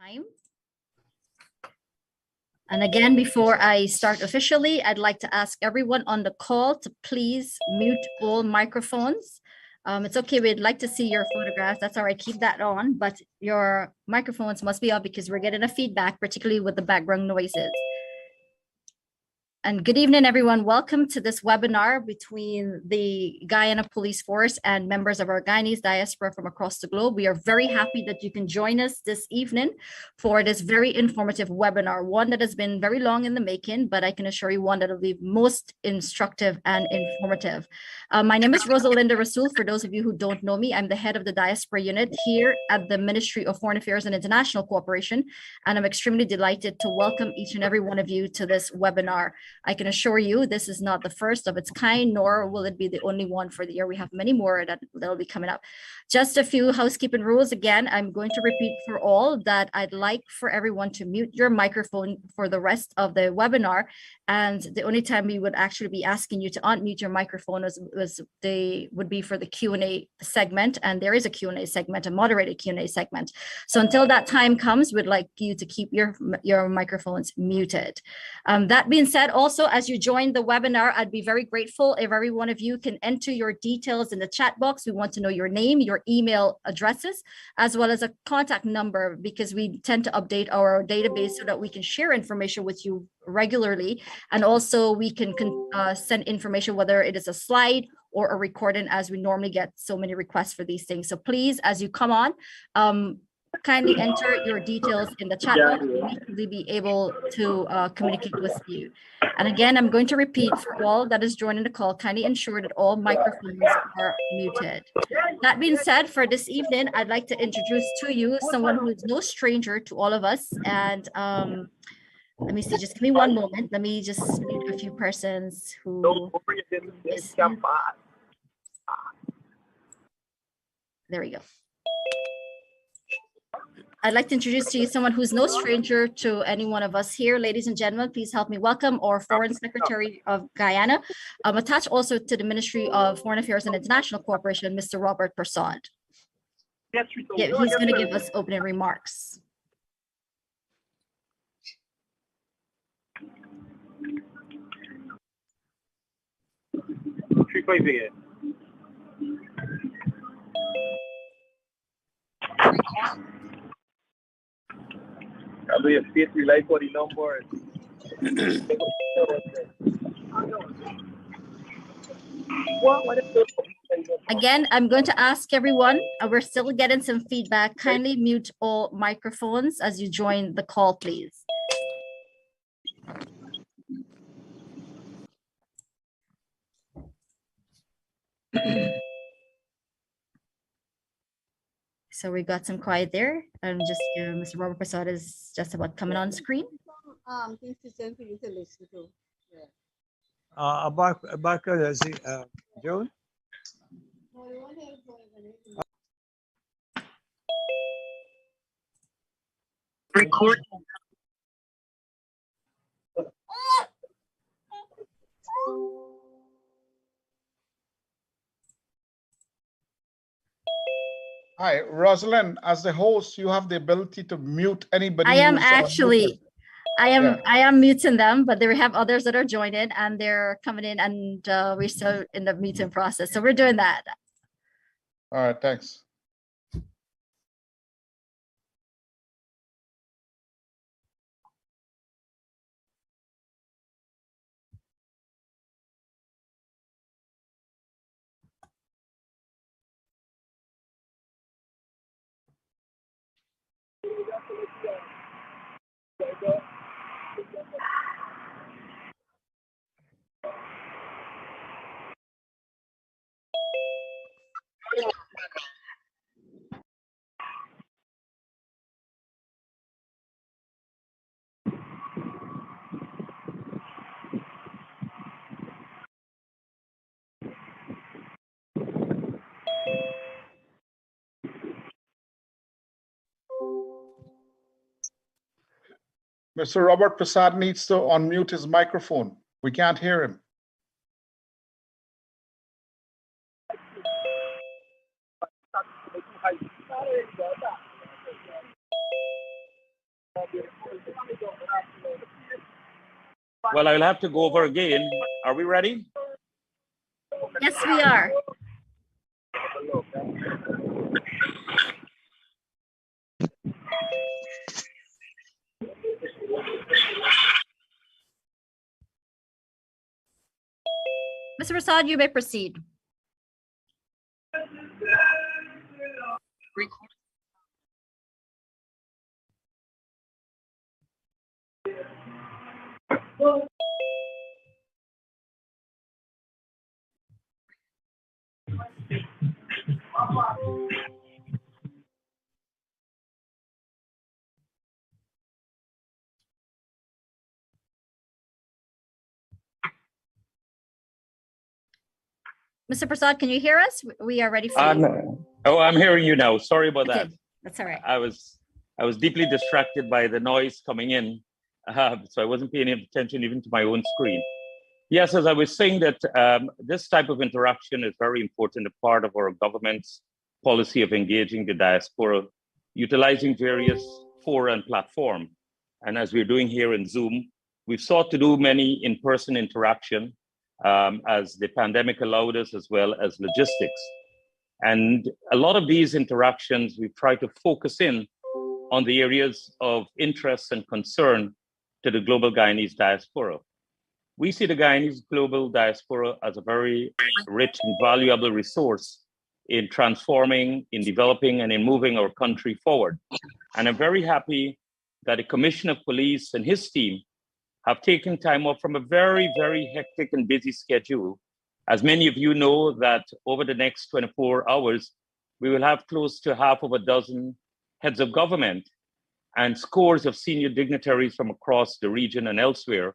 time. And again, before I start officially, I'd like to ask everyone on the call to please mute all microphones. It's okay, we'd like to see your photographs. That's all right, keep that on, but your microphones must be off because we're getting a feedback, particularly with the background noises. And good evening, everyone. Welcome to this webinar between the Guyana Police Force and members of our Guyanese diaspora from across the globe. We are very happy that you can join us this evening for this very informative webinar, one that has been very long in the making, but I can assure you one that will be most instructive and informative. My name is Rosalinda Rasul. For those of you who don't know me, I'm the head of the diaspora unit here at the Ministry of Foreign Affairs and International Cooperation, and I'm extremely delighted to welcome each and every one of you to this webinar. I can assure you this is not the first of its kind, nor will it be the only one for the year. We have many more that will be coming up. Just a few housekeeping rules. Again, I'm going to repeat for all that I'd like for everyone to mute your microphone for the rest of the webinar. And the only time we would actually be asking you to unmute your microphone would be for the Q&A segment. And there is a Q&A segment, a moderated Q&A segment. So until that time comes, we'd like you to keep your microphones muted. That being said, also, as you join the webinar, I'd be very grateful if every one of you can enter your details in the chat box. We want to know your name, your email addresses, as well as a contact number, because we tend to update our database so that we can share information with you regularly. And also we can send information, whether it is a slide or a recording, as we normally get so many requests for these things. So please, as you come on, kindly enter your details in the chat box. We'll be able to communicate with you. And again, I'm going to repeat for all that is joining the call, kindly ensure that all microphones are muted. That being said, for this evening, I'd like to introduce to you someone who is no stranger to all of us. And let me see, just give me one moment. Let me just mute a few persons who. There we go. I'd like to introduce to you someone who's no stranger to any one of us here. Ladies and gentlemen, please help me welcome our Foreign Secretary of Guyana, attached also to the Ministry of Foreign Affairs and International Cooperation, Mr. Robert Prasad. Yeah, he's going to give us opening remarks. Again, I'm going to ask everyone, we're still getting some feedback. Kindly mute all microphones as you join the call, please. So we got some quiet there. And just Mr. Robert Prasad is just about coming on screen. Things to send for you to listen to. Joan? Record. Hi, Rosalind, as the host, you have the ability to mute anybody. I am actually, I am muting them, but there we have others that are joining and they're coming in, and we're still in the muting process. So we're doing that. All right, thanks. Mr. Robert Prasad needs to unmute his microphone. We can't hear him. Well, I'll have to go over again. Are we ready? Yes, we are. Mr. Prasad, you may proceed. Mr. Prasad, can you hear us? We are ready for you. Oh, I'm hearing you now. Sorry about Okay, that. that's all right. I was deeply distracted by the noise coming in, so I wasn't paying attention even to my own screen. Yes, as I was saying that this type of interaction is very important, a part of our government's policy of engaging the diaspora, utilizing various fora and platform. And as we're doing here in Zoom, we've sought to do many in-person interaction as the pandemic allowed us, as well as logistics. And a lot of these interactions, we've tried to focus in on the areas of interest and concern to the global Guyanese diaspora. We see the Guyanese global diaspora as a very rich and valuable resource in transforming, in developing, and in moving our country forward. And I'm very happy that the Commissioner of Police and his team have taken time off from a very, very hectic and busy schedule. As many of you know, that over the next 24 hours, we will have close to half of a dozen heads of government and scores of senior dignitaries from across the region and elsewhere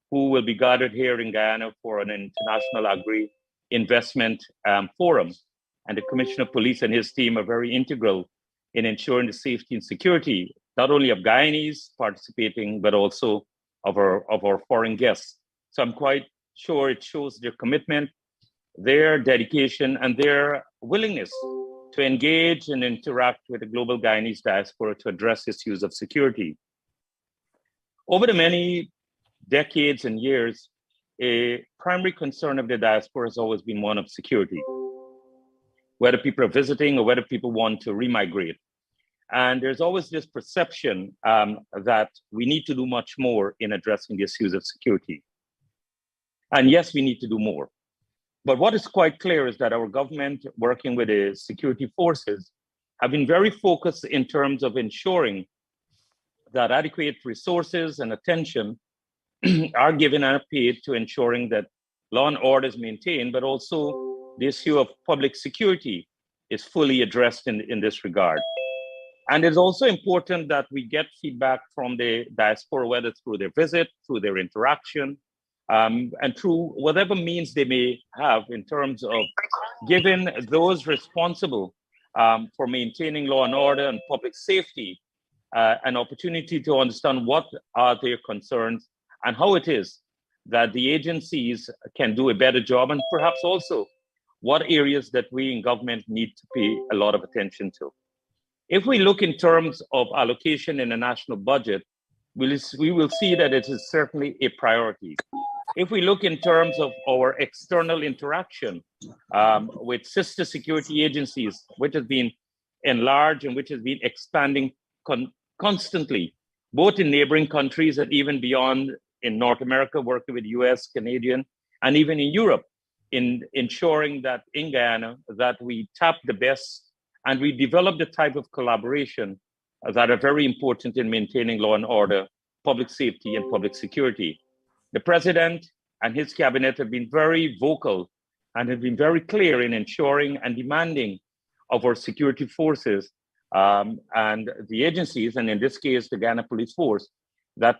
who will be gathered here in Guyana for an international agri-investment forum. And the Commissioner of Police and his team are very integral in ensuring the safety and security, not only of Guyanese participating, but also of our foreign guests. So I'm quite sure it shows their commitment, their dedication, and their willingness to engage and interact with the global Guyanese diaspora to address issues of security. Over the many decades and years, a primary concern of the diaspora has always been one of security, whether people are visiting or whether people want to remigrate. And there's always this perception that we need to do much more in addressing the issues of security. And yes, we need to do more. But what is quite clear is that our government, working with the security forces, have been very focused in terms of ensuring that adequate resources and attention are given and paid to ensuring that law and order is maintained, but also the issue of public security is fully addressed in this regard. And it's also important that we get feedback from the diaspora, whether through their visit, through their interaction, and through whatever means they may have in terms of giving those responsible for maintaining law and order and public safety an opportunity to understand what are their concerns and how it is that the agencies can do a better job, and perhaps also what areas that we in government need to pay a lot of attention to. If we look in terms of allocation in the national budget, we will see that it is certainly a priority. If we look in terms of our external interaction with sister security agencies, which has been enlarged and which has been expanding constantly, both in neighboring countries and even beyond in North America, working with US, Canadian, and even in Europe, in ensuring that in Guyana, that we tap the best and we develop the type of collaboration that are very important in maintaining law and order, public safety, and public security. The president and his cabinet have been very vocal and have been very clear in ensuring and demanding of our security forces and the agencies, and in this case, the Guyana Police Force, that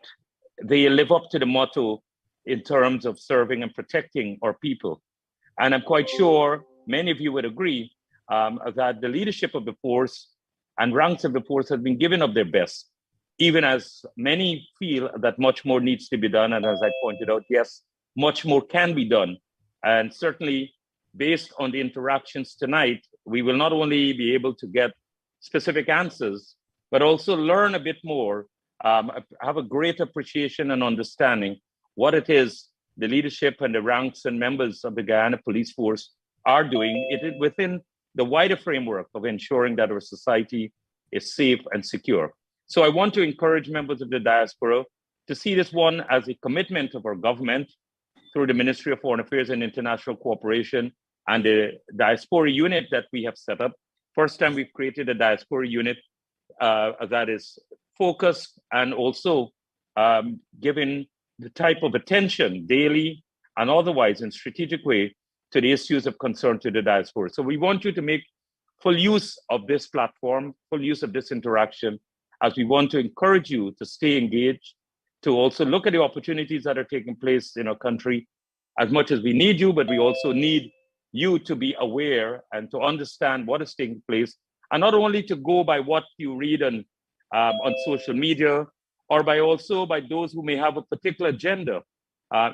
they live up to the motto in terms of serving and protecting our people. And I'm quite sure many of you would agree that the leadership of the force and ranks of the force have been given of their best, even as many feel that much more needs to be done. And as I pointed out, yes, much more can be done. And certainly based on the interactions tonight, we will not only be able to get specific answers, but also learn a bit more have a great appreciation and understanding what it is the leadership and the ranks and members of the Guyana Police Force are doing. It is within the wider framework of ensuring that our society is safe and secure. So I want to encourage members of the diaspora to see this one as a commitment of our government through the Ministry of Foreign Affairs and International Cooperation and the diaspora unit that we have set up. First time we've created a diaspora unit that is focused and also given the type of attention daily and otherwise in strategic way to the issues of concern to the diaspora. So we want you to make full use of this platform, full use of this interaction, as we want to encourage you to stay engaged, to also look at the opportunities that are taking place in our country. As much as we need you, but we also need you to be aware and to understand what is taking place, and not only to go by what you read on social media, or by those who may have a particular agenda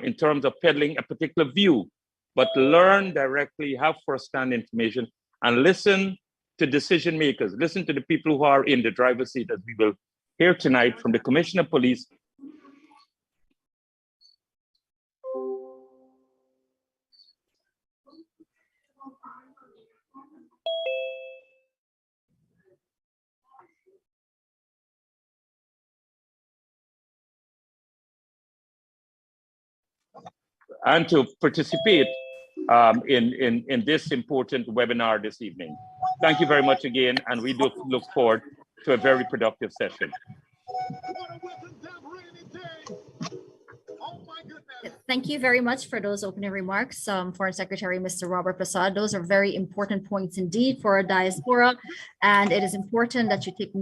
in terms of peddling a particular view, but learn directly, have first-hand information, and listen to decision makers, listen to the people who are in the driver's seat, as we will hear tonight from the Commissioner of Police. And to participate in this important webinar this evening. Thank you very much again, and we do look forward to a very productive session. Thank you very much for those opening remarks, Foreign Secretary Mr. Robert Prasad. Those are very important points indeed for our diaspora, and it is important that you take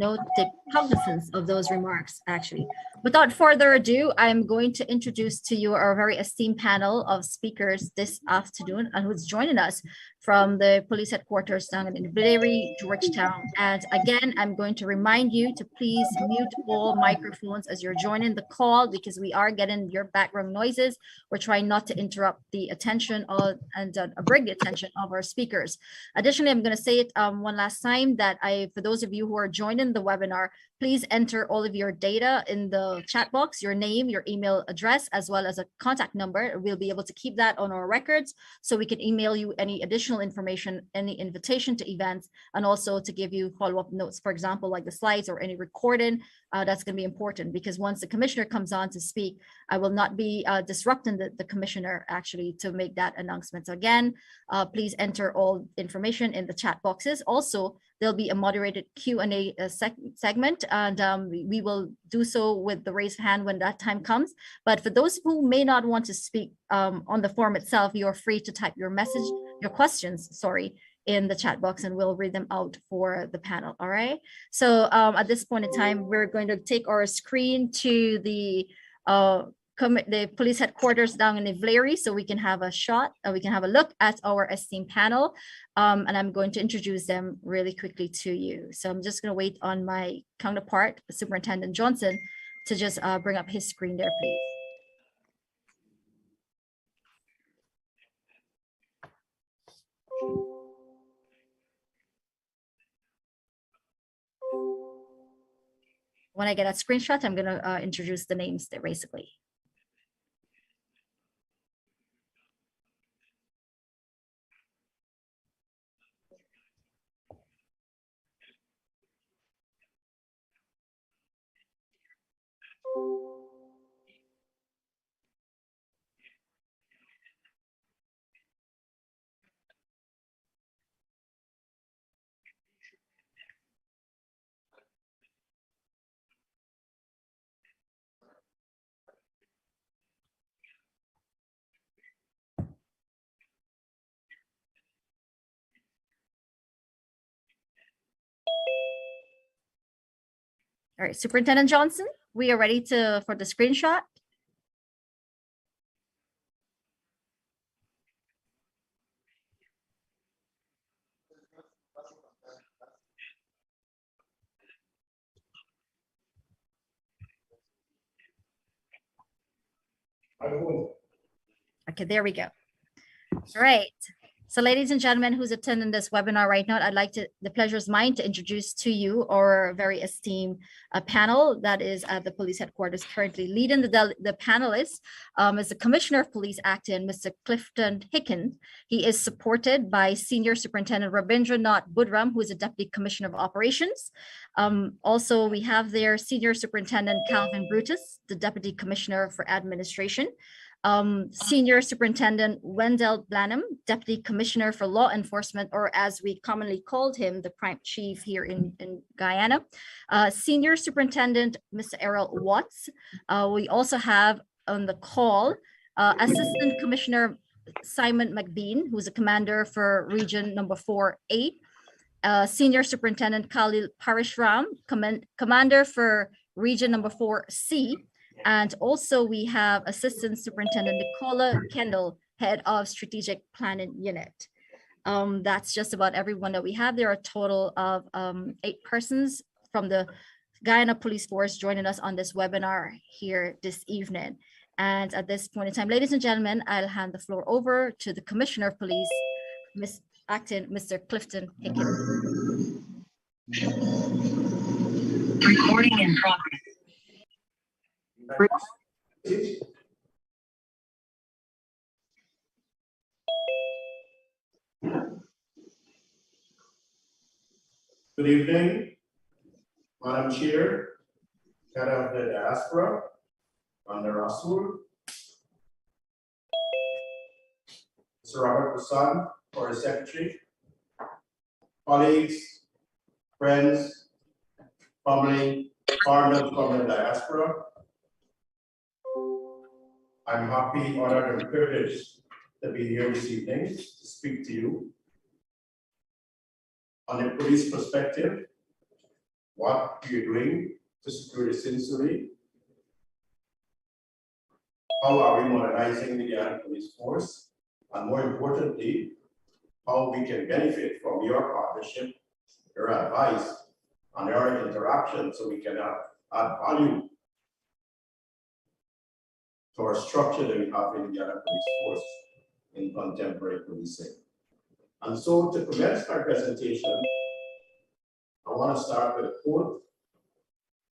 cognizance of those remarks, actually. Without further ado, I'm going to introduce to you our very esteemed panel of speakers this afternoon, and who's joining us from the police headquarters down in Bribery, Georgetown. And again, I'm going to remind you to please mute all microphones as you're joining the call, because we are getting your background noises. We're trying not to interrupt the attention and bring the attention of our speakers. Additionally, I'm going to say it one last time that for those of you who are joining the webinar, please enter all of your data in the chat box, your name, your email address, as well as a contact number. We'll be able to keep that on our records so we can email you any additional information, any invitation to events, and also to give you follow-up notes, for example, like the slides or any recording. That's going to be important, because once the commissioner comes on to speak, I will not be disrupting the commissioner actually to make that announcement. So again, please enter all information in the chat boxes. Also, there'll be a moderated Q&A segment, and we will do so with the raised hand when that time comes. But for those who may not want to speak on the form itself, you are free to type your questions, in the chat box, and we'll read them out for the panel. All right. So at this point in time, we're going to take our screen to the police headquarters down in Bribery, so we can have a shot, we can have a look at our esteemed panel, and I'm going to introduce them really quickly to you. So I'm just going to wait on my counterpart, Superintendent Johnson, to just bring up his screen there, please. When I get a screenshot, I'm going to introduce the names there, basically. All right, Superintendent Johnson, we are ready for the screenshot. Okay, there we go. All right. So ladies and gentlemen who's attending this webinar right now, the pleasure is mine to introduce to you our very esteemed panel that is at the police headquarters. Currently leading the panelists is the Commissioner of Police Acting, Mr. Clifton Hicken. He is supported by Senior Superintendent Rabindranath Budram, who is a Deputy Commissioner of Operations. Also, we have there Senior Superintendent Calvin Brutus, the Deputy Commissioner for Administration. Senior Superintendent Wendell Blanham, Deputy Commissioner for Law Enforcement, or as we commonly called him, the Crime Chief here in Guyana. Senior Superintendent Mr. Errol Watts. We also have on the call Assistant Commissioner Simon McBean, who's a commander for Region number 4A. Senior Superintendent Khalil Parishram, commander for Region number 4C. And also we have Assistant Superintendent Nicola Kendall, Head of Strategic Planning Unit. That's just about everyone that we have. There are a total of 8 persons from the Guyana Police Force joining us on this webinar here this evening. And at this point in time, ladies and gentlemen, I'll hand the floor over to the Commissioner of Police, Acting Mr. Clifton Hicken. Recording in progress. Good evening, Madam Chair, Head of the Diaspora, Under Rasul, Mr. Robert Busan, or his Secretary, colleagues, friends, family, partners from the diaspora. I'm happy, honored, and privileged to be here this evening to speak to you on a police perspective. What are you doing to secure the citizenry? How are we modernizing the Guyana Police Force? And more importantly, how we can benefit from your partnership, your advice, and your interaction so we can add value to our structure that we have in the Guyana Police Force in contemporary policing. And so to commence my presentation, I want to start with a quote.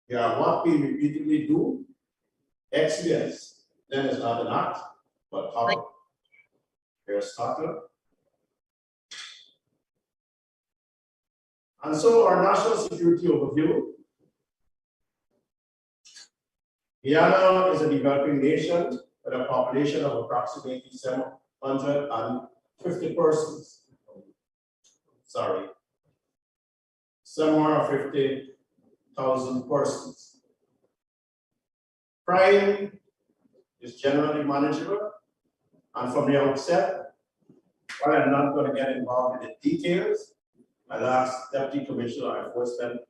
Yeah, what we repeatedly do, excellence then is not an act, but power. Aristotle. And so our national security overview. Guyana is a developing nation with a population of approximately 750 persons. Sorry, 750,000 persons. Crime is generally manageable, and from the outset, while I'm not going to get involved in the details, I'll ask Deputy Commissioner of Enforcement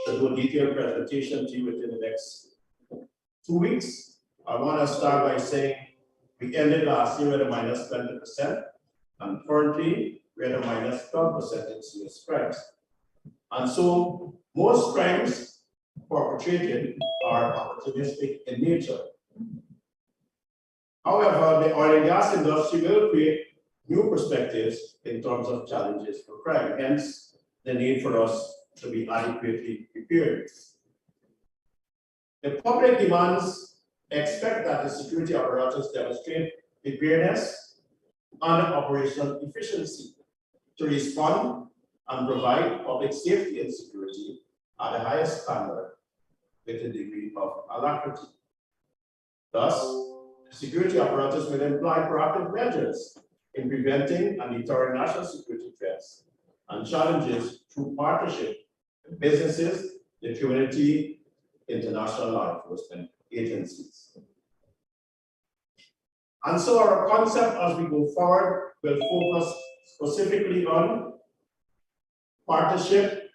to do a detailed presentation to you within the next 2 weeks. I want to start by saying we ended last year at a minus 20%, and currently we're at a minus 12% in serious crimes. And so most crimes perpetrated are opportunistic in nature. However, the oil and gas industry will create new perspectives in terms of challenges for crime, hence the need for us to be adequately prepared. The public demands expect that the security apparatus demonstrate preparedness and operational efficiency to respond and provide public safety and security at the highest standard with a degree of alacrity. Thus, the security apparatus will employ proactive measures in preventing and deterring national security threats and challenges through partnership with businesses, the community, international law enforcement agencies. And so our concept as we go forward will focus specifically on partnership,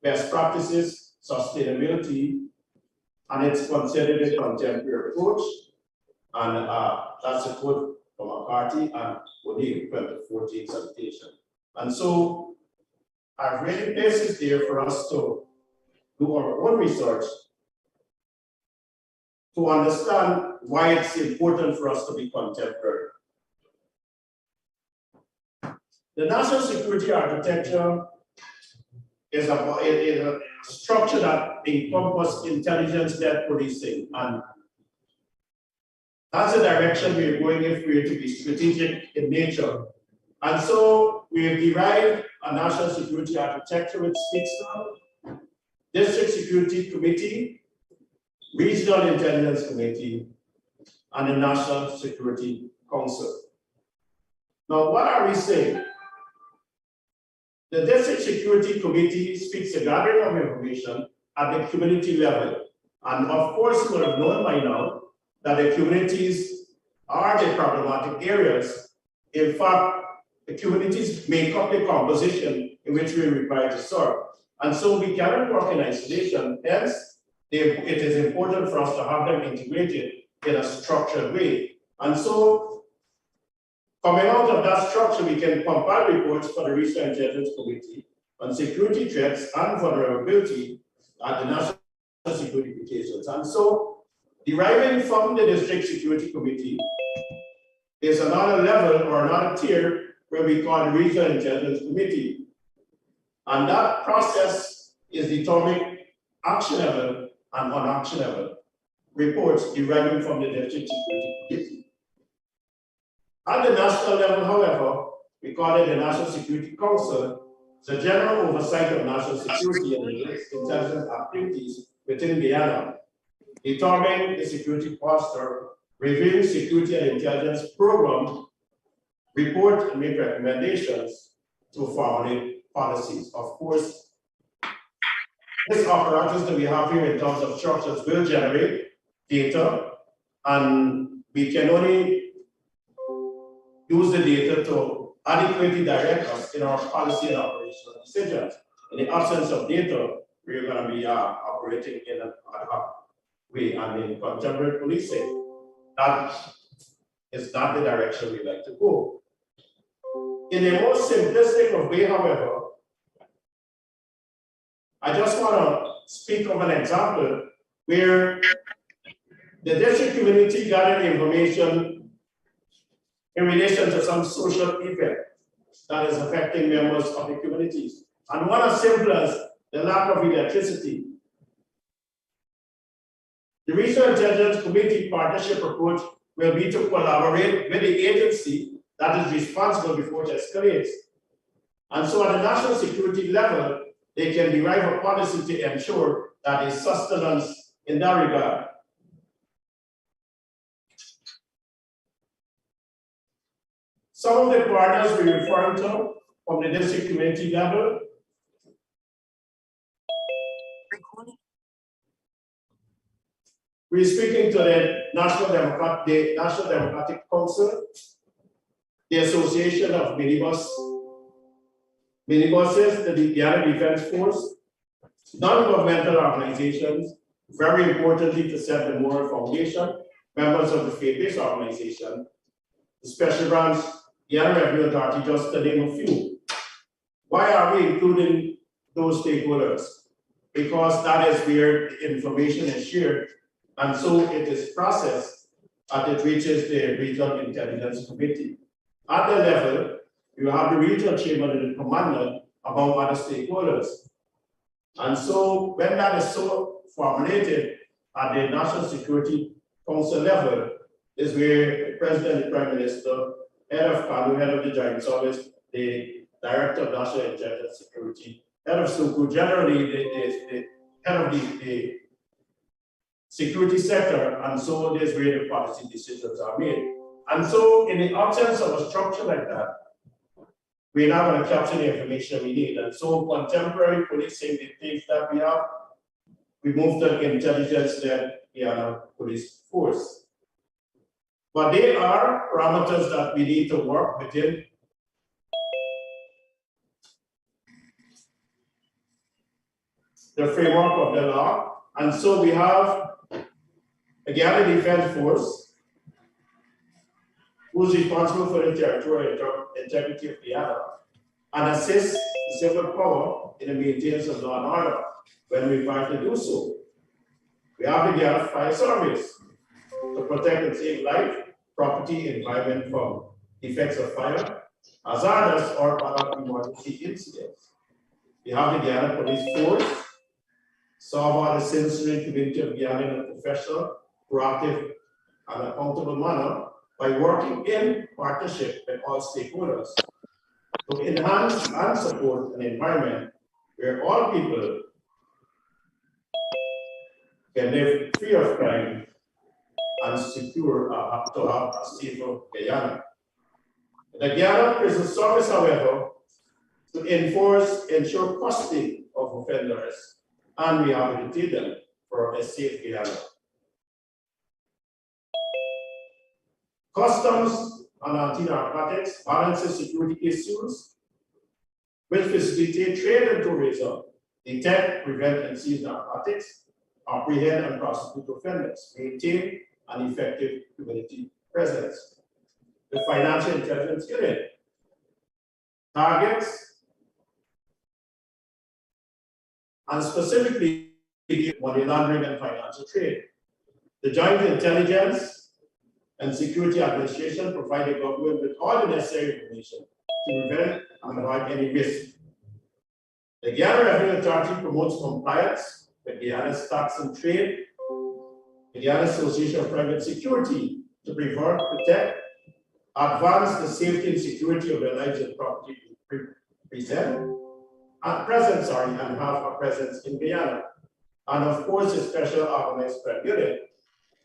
best practices, sustainability, and it's considered a contemporary approach. And that's a quote from McCarthy and O'Neill, 2014 citation. And so I've really places there for us to do our own research to understand why it's important for us to be contemporary. The national security architecture is a structure that encompasses intelligence-led policing, and that's the direction we're going if we're to be strategic in nature. And so we have derived a national security architecture which speaks to District Security Committee, Regional Intelligence Committee, and the National Security Council. Now, what are we saying? The District Security Committee speaks the gathering of information at the community level. And of course, you will have known by now that the communities are the problematic areas. In fact, the communities make up the composition in which we are required to serve. And so we cannot work in isolation. Hence, it is important for us to have them integrated in a structured way. And so, coming out of that structure, we can compile reports for the Regional Intelligence Committee on security threats and vulnerability at the national security implications. And so, deriving from the District Security Committee is another level or another tier where we call the Regional Intelligence Committee. And that process is determining actionable and unactionable reports deriving from the District Security Committee. At the national level, however, we call it the National Security Council. It's a general oversight of national security and intelligence activities within Guyana, determining the security posture, reviewing security and intelligence program, report and make recommendations to formulate policies. Of course, this apparatus that we have here in terms of structures will generate data, and we can only use the data to adequately direct us in our policy and operational decisions. In the absence of data, we're going to be operating in an ad hoc way. And in contemporary policing, that is not the direction we like to go. In a more simplistic of way, however, I just want to speak of an example where the district community gathered information in relation to some social event that is affecting members of the communities. And one as simple as the lack of electricity. The Regional Intelligence Committee partnership approach will be to collaborate with the agency that is responsible before it escalates. And so at the national security level, they can derive a policy to ensure that there is sustenance in that regard. Some of the partners we refer to from the district community level we're speaking to the National Democratic Council, the Association of Minibuses, the Guyana Defense Force, non-governmental organizations, very importantly to set the moral foundation, members of the faith-based organization, the Special Branch, Guyana Revenue Authority, just to name a few. Why are we including those stakeholders? Because that is where the information is shared, and so it is processed as it reaches the Regional Intelligence Committee. At the level, you have the regional chairman and the commander among other stakeholders. And so when that is so formulated at the National Security Council level, is where the President, the Prime Minister, head of CANU, head of the Joint Service, the Director of National Intelligence Security, head of SUKU, generally the head of the security sector, and so there's where the policy decisions are made. And so in the absence of a structure like that, we're not going to capture the information we need. And so contemporary policing dictates that we move to intelligence-led Guyana police force. But there are parameters that we need to work within. The framework of the law. And so we have a Guyana Defense Force who's responsible for the territorial integrity of Guyana and assists the civil power in the maintenance of law and order when required to do so. We have the Guyana Fire Service to protect and save life, property, environment from effects of fire, hazardous or other emergency incidents. We have the Guyana Police Force, solve all the citizenry community of Guyana in a professional, proactive, and accountable manner by working in partnership with all stakeholders to enhance and support an environment where all people can live free of crime and secure to have a safer Guyana. The Guyana Prison Service, however, to ensure custody of offenders and rehabilitate them for a safe Guyana. Customs and anti-narcotics balances security issues which facilitate trade and tourism, detect, prevent, and seize narcotics, apprehend and prosecute offenders, maintain an effective community presence. The financial intelligence unit targets and specifically money laundering and financial trade. The Joint Intelligence and Security Administration provide the government with all the necessary information to prevent and avoid any risk. The Guyana Revenue Authority promotes compliance with Guyana's tax and trade, the Guyana Association of Private Security to prevent, protect, advance the safety and security of the lives and property and have a presence in Guyana. And of course, a special organized crime unit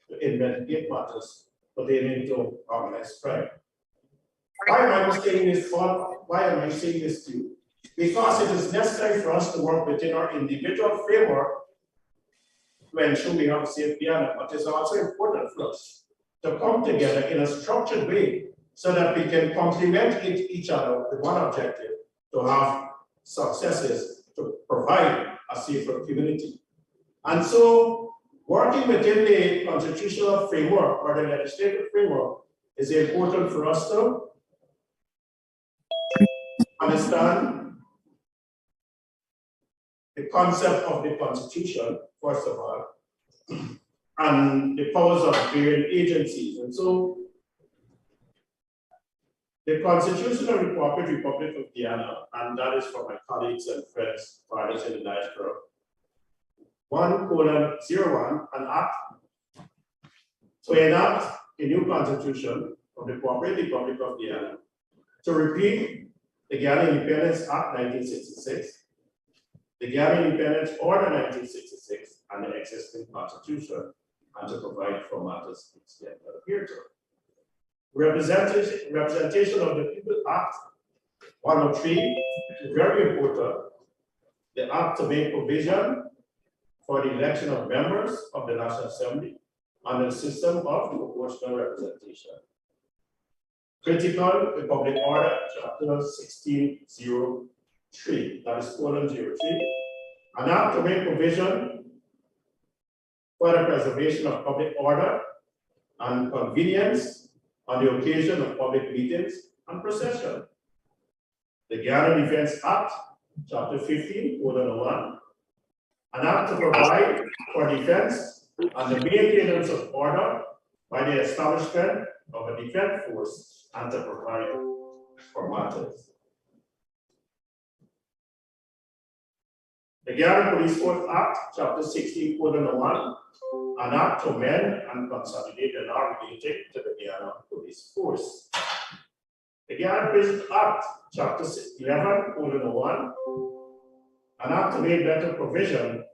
to investigate matters pertaining to organized crime. Why am I saying this to you? Because it is necessary for us to work within our individual framework to ensure we have a safe Guyana, but it's also important for us to come together in a structured way so that we can complement each other with one objective, to have successes, to provide a safer community. And so working within the constitutional framework or the legislative framework is important for us to understand the concept of the Constitution, first of all, and the powers of various agencies. And so the Constitution of the Cooperative Republic of Guyana, and that is for my colleagues and friends, fathers in the diaspora, 1:01, an act to enact a new constitution of the Cooperative Republic of Guyana to repeat the Guyana Independence Act 1966, the Guyana Independence Order 1966, and the existing constitution, and to provide for matters that appear to. Representation of the People Act 103 is very important. The act to make provision for the election of members of the National Assembly under the system of proportional representation. Critical, the Public Order, Chapter 1603, that is :03, an act to make provision for the preservation of public order and convenience on the occasion of public meetings and procession. The Guyana Defense Act, Chapter 15:1, an act to provide for defense and the maintenance of order by the establishment of a defense force and to provide for matters. The Guyana Police Force Act, Chapter 16:1, an act to amend and consolidate the law related to the Guyana Police Force. The Guyana Prison Act, Chapter 11:1, an act to make better provision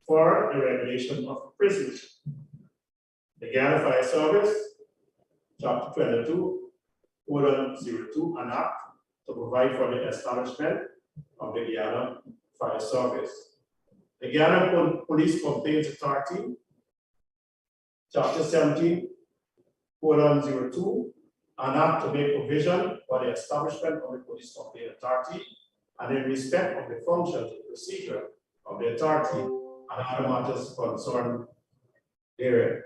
for the regulation of prisons. The Guyana Fire Service, Chapter 22:02, an act to provide for the establishment of the Guyana Fire Service. The Guyana Police Complaints Authority, Chapter 17:02, an act to make provision for the establishment of the Police Complaint Authority and in respect of the functions and procedure of the authority and other matters concerned therein.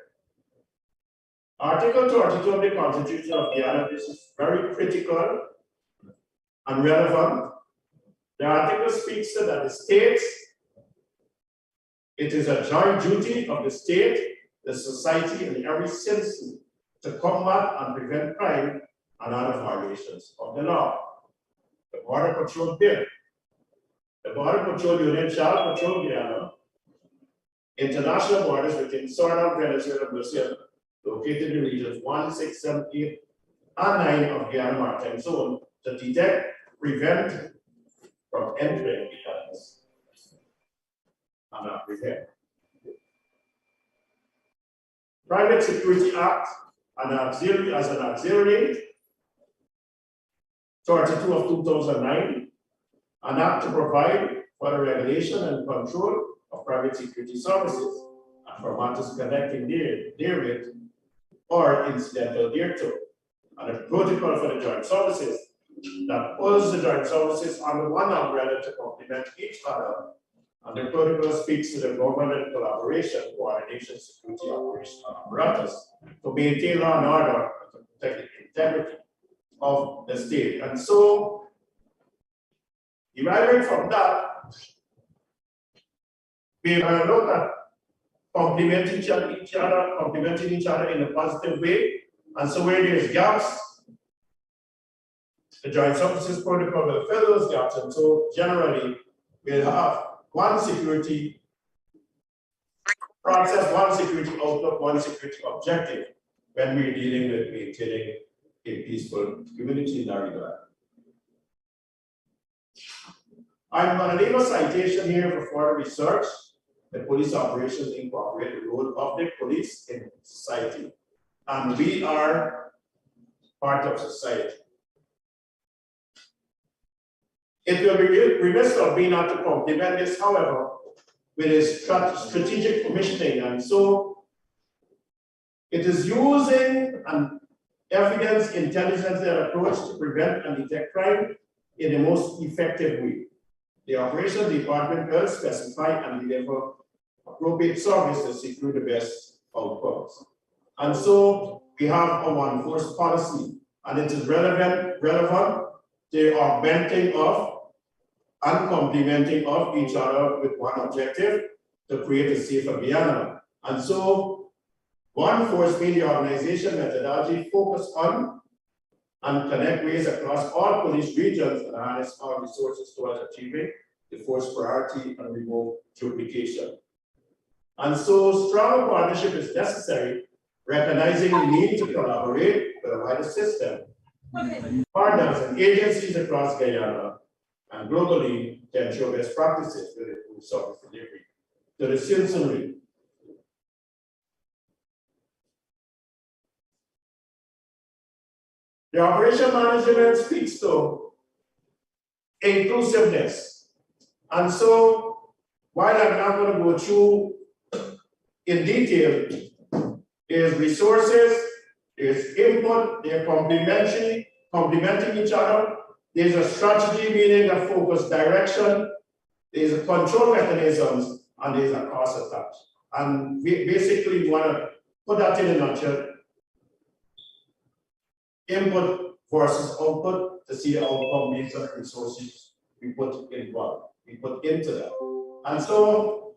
Article 32 of the Constitution of Guyana, this is very critical and relevant. The article speaks to that the states, it is a joint duty of the state, the society, and every citizen to combat and prevent crime and other violations of the law. the Border Patrol Bill. The Border Patrol Unit shall patrol Guyana, international borders within Suriname, Venezuela, Brazil, located in regions 1, 6, 7, 8, and 9 of Guyana Maritime Zone to detect, prevent from entering the islands. And not prevent. Private Security Act, as an auxiliary, 32 of 2009, an act to provide for the regulation and control of private security services and for matters connecting therewith or incidental thereto, and a protocol for the joint services that pulls the joint services under one umbrella to complement each other, and the protocol speaks to the government collaboration, coordination, security operation apparatus to maintain law and order and to protect the integrity of the state. And so, deriving from that, we are look at complementing each other in a positive way. And so where there's gaps, the joint services protocol will fill those gaps. And so generally, we'll have one security process, one security outlook, one security objective when we're dealing with maintaining a peaceful community in that regard. I'm going to leave a citation here for further research. The police operations incorporate the role of the police in society. And we are part of society. It will be remiss of me not to complement this, however, with a strategic commissioning. And so it is using an evidence intelligence-led approach to prevent and detect crime in the most effective way. The operations department will specify and deliver appropriate service to secure the best outcomes. And so we have a one force policy, and it is relevant to augmenting of and complementing of each other with one objective to create a safer Guyana. And so one force being the organization methodology focus on and connect ways across all police regions and harness our resources towards achieving the force priority and remove duplication. And so strong partnership is necessary, recognizing the need to collaborate with a wider system, partners and agencies across Guyana and globally to ensure best practices with the service delivery to the citizenry. The operation management speaks to inclusiveness. And so, while I'm not going to go through in detail, there's resources, there's input, they're complementing each other. There's a strategy, meaning a focused direction, there's a control mechanisms, and there's a cost attached. And we basically want to put that in a nutshell. Input versus output to see the outcome based on the resources we put into that. And so,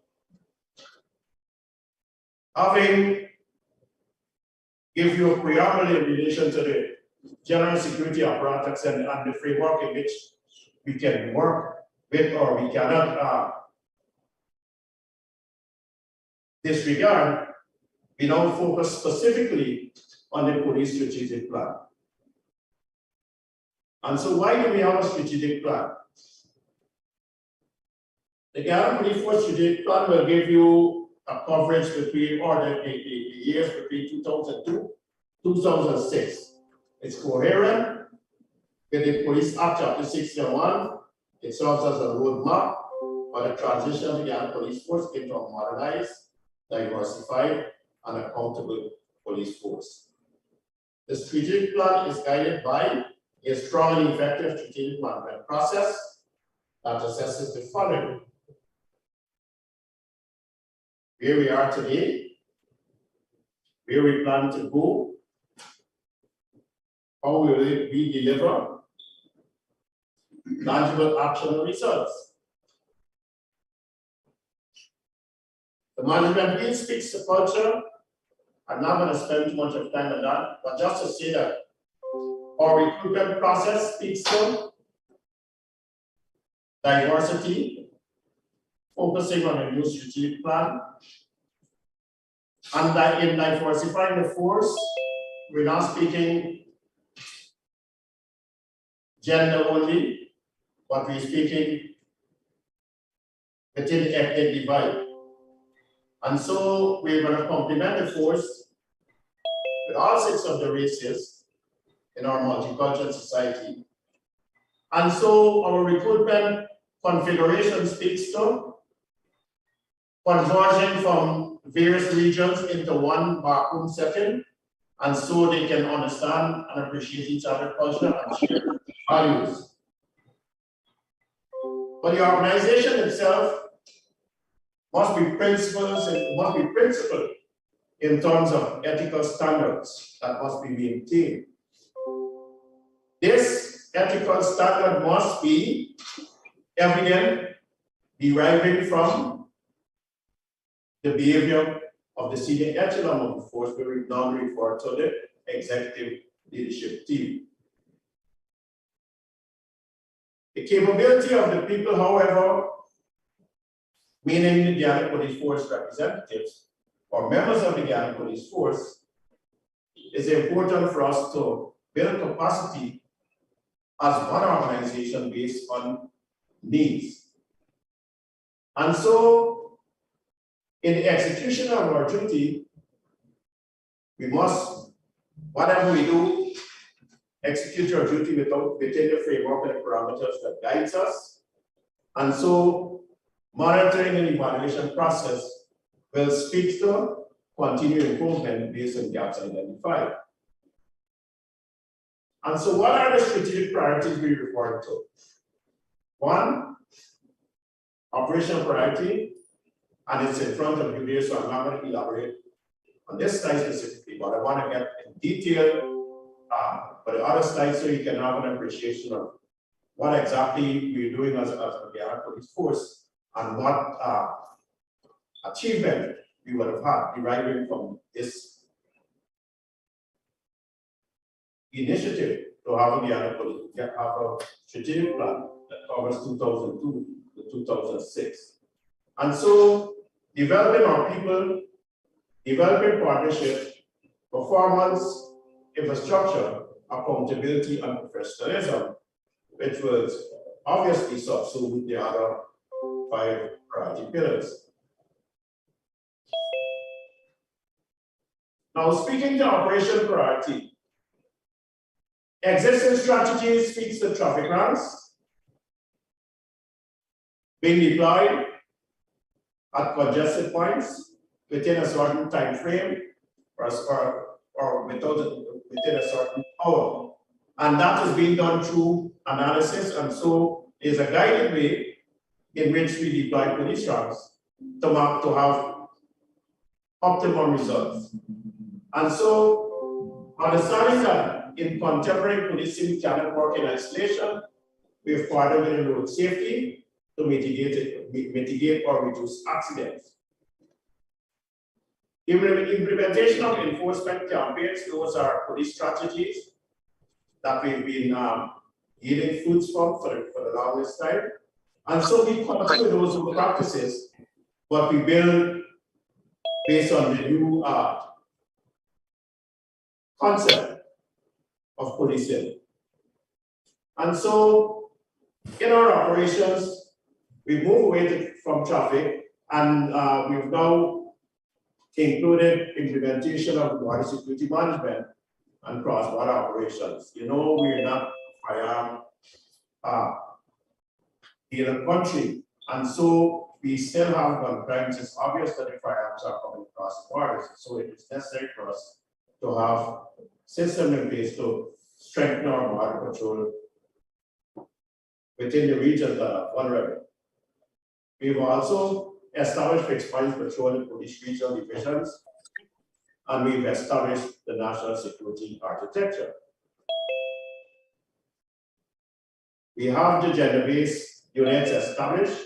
having give you a preamble in relation to the general security apparatus and the framework in which we can work with or we cannot disregard, we now focus specifically on the police strategic plan. And so why do we have a strategic plan? The Guyana Police Force strategic plan will give you a coverage between the years between 2002 2006. It's coherent with the Police Act Chapter 61. It serves as a roadmap for the transition of the Guyana Police Force into a modernized, diversified, and accountable police force. The strategic plan is guided by a strong and effective strategic management process that assesses the following: where we are today, where we plan to go, how will we deliver tangible action results. The management plan speaks to culture. I'm not going to spend too much of time on that, but just to say that our recruitment process speaks to diversity, focusing on a new strategic plan. And that in diversifying the force, we're not speaking gender only, but we're speaking within ethnic divide. And so we're going to complement the force with all 6 of the races in our multicultural society. And so our recruitment configuration speaks to conversion from various regions into one backroom setting, and so they can understand and appreciate each other's culture and share values. But the organization itself must be principled in terms of ethical standards that must be maintained. This ethical standard must be evident, deriving from the behavior of the senior echelon of the force, where we normally refer to the executive leadership team. The capability of the people, however, meaning the Guyana Police Force representatives or members of the Guyana Police Force, is important for us to build capacity as one organization based on needs. And so, in the execution of our duty, we must, whatever we do, execute our duty within the framework and the parameters that guides us. And so, monitoring and evaluation process will speak to continued improvement based on gaps identified. And so what are the strategic priorities we refer to? 1, operational priority, and it's in front of you here, so I'm not going to elaborate on this slide specifically, but I want to get in detail for the other slides so you can have an appreciation of what exactly we're doing as a Guyana Police Force and what achievement we would have had deriving from this initiative to have a Guyana Police, have a strategic plan that covers 2002 to 2006. And so developing our people, developing partnership, performance, infrastructure, accountability, and professionalism, which was obviously subsumed the other 5 priority pillars. Now, speaking to operation priority, existing strategies speaks to traffic rounds being deployed at congested points within a certain time frame or within a certain hour. And that is being done through analysis, and so is a guided way in which we deploy police rounds to have optimum results. And so, understanding that in contemporary policing we cannot work in isolation, we've partnered with road safety to mitigate or reduce accidents. Implementation of enforcement campaigns, those are police strategies that we've been yielding fruits from for the longest time. And so we continue those practices, but we build based on the new concept of policing. And so in our operations, we move away from traffic, and we've now included implementation of border security management and cross-border operations. You know, we're not firearm dealer country, and so we still have gun crimes. It's obvious that the firearms are coming across the borders, so it is necessary for us to have system in place to strengthen our border patrol within the regions that are vulnerable. We've also established fixed point patrol in police regional divisions, and we've established the national security architecture. We have the gender-based units established.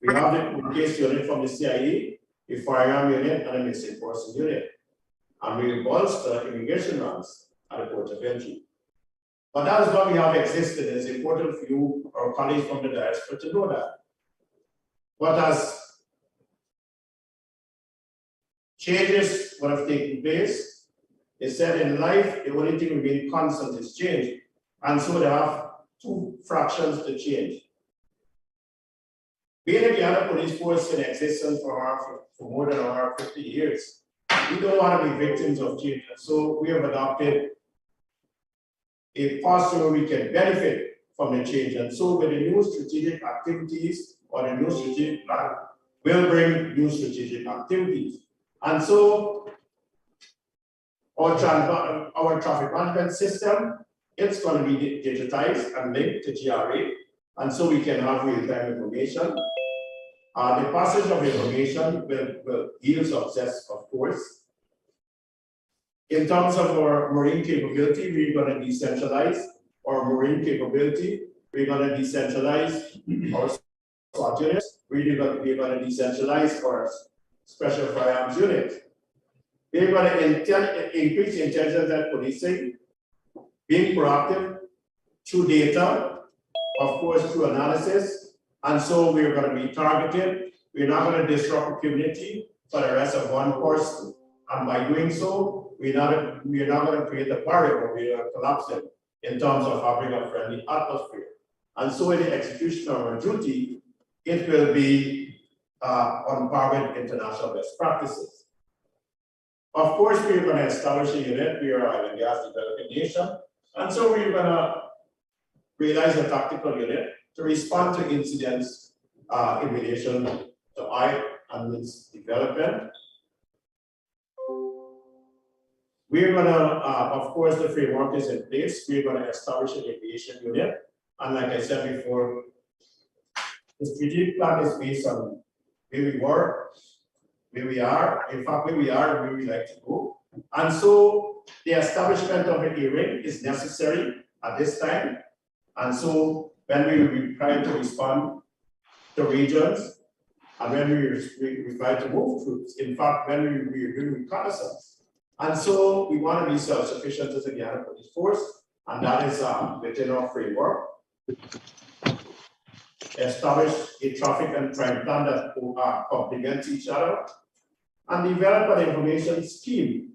We have the case unit from the CIA, a firearm unit, and a missing person unit. And we bolster immigration runs at the port of entry. But that is what we have existed. It's important for you, our colleagues from the diaspora, to know that. What has changes what have taken place is said in life, the only thing remain constant is change. And so they have two fractions to change. Being a Guyana police force in existence for more than 50 years, we don't want to be victims of change. So we have adopted a posture where we can benefit from the change. And so with the new strategic activities or the new strategic plan, will bring new strategic activities. And so our traffic management system, it's going to be digitized and linked to GRA. And so we can have real-time information. The passage of information will yield success, of course. In terms of our marine capability, we're going to decentralize our marine capability. We're going to decentralize our SWAT units. We're going to decentralize our special firearms unit. We're going to increase intelligence and policing, being proactive through data, of course, through analysis. And so we're going to be targeted. We're not going to disrupt the community for the rest of one person. And by doing so, we're not going to create a barrier, but we are collapsing in terms of having a friendly atmosphere. And so in the execution of our duty, it will be on par with international best practices. Of course, we're going to establish a unit. We are an oil and gas developing nation. And so we're going to realize a tactical unit to respond to incidents in relation to oil and its development. We're going to, of course, the framework is in place. We're going to establish an aviation unit. And like I said before, the strategic plan is based on where we were, where we are, in fact, where we are and where we like to go. And so the establishment of an A-ring is necessary at this time. And so when we will be trying to respond to regions, and when we try to move troops, in fact, when we are doing reconnaissance. And so we want to be self-sufficient as a Guyana police force, and that is within our framework. Establish a traffic and crime plan that complement each other, and develop an information scheme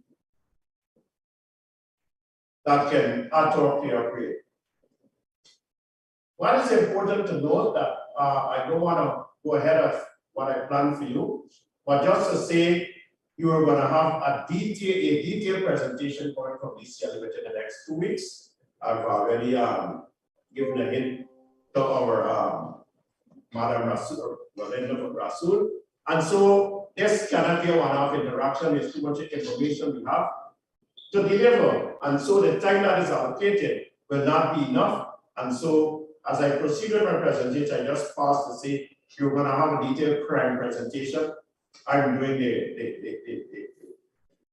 that can add to our clear grade. What is important to note that I don't want to go ahead of what I planned for you, but just to say you are going to have a detailed presentation coming from DCL within the next 2 weeks. I've already given a hint to our Madam Rasul, Rasul. And so this cannot be a one-off interaction. There's too much information we have to deliver. And so the time that is allocated will not be enough. And so as I proceed with my presentation, I just paused to say you're going to have a detailed crime presentation. I'm doing the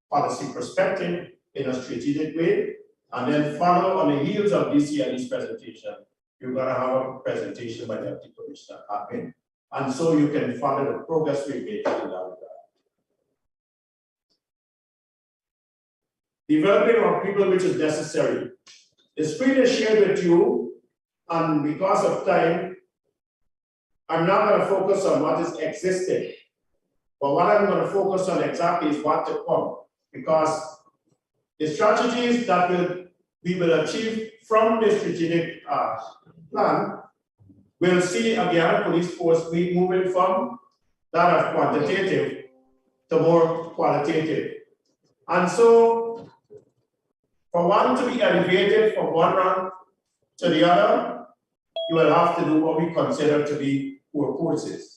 policy perspective in a strategic way, and then follow on the heels of DCLE's presentation. You're going to have a presentation by the Deputy Commissioner admin, and so you can follow the progress we made in that regard. Developing our people, which is necessary. The screen is shared with you, and because of time, I'm not going to focus on what is existing. But what I'm going to focus on exactly is what to come, because the strategies that we will achieve from the strategic plan will see a Guyana police force be moving from that of quantitative to more qualitative. And so, for one to be elevated from one rank to the other, you will have to do what we consider to be core courses.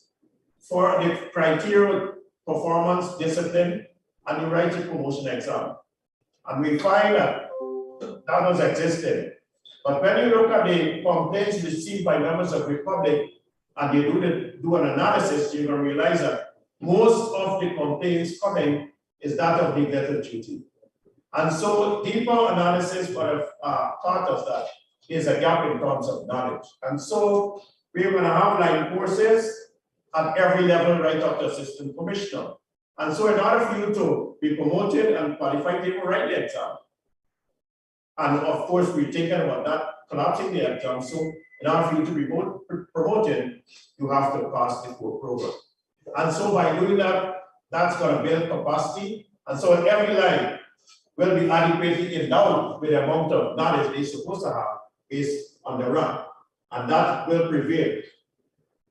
For the criteria, performance, discipline, and you write your promotion exam. And we find that that was existing. But when you look at the complaints received by members of the public and you do an analysis, you're going to realize that most of the complaints coming is that of neglected duty. And so deeper analysis would have taught us that there's a gap in terms of knowledge. And so we're going to have line courses at every level right up to assistant commissioner. And so in order for you to be promoted and qualified, they will write the exam. And of course, we're thinking about that, collapsing the exam. So in order for you to be promoted, you have to pass the core program. And so by doing that, that's going to build capacity. And so every line will be adequately endowed with the amount of knowledge they're supposed to have based on the run. And that will prevail.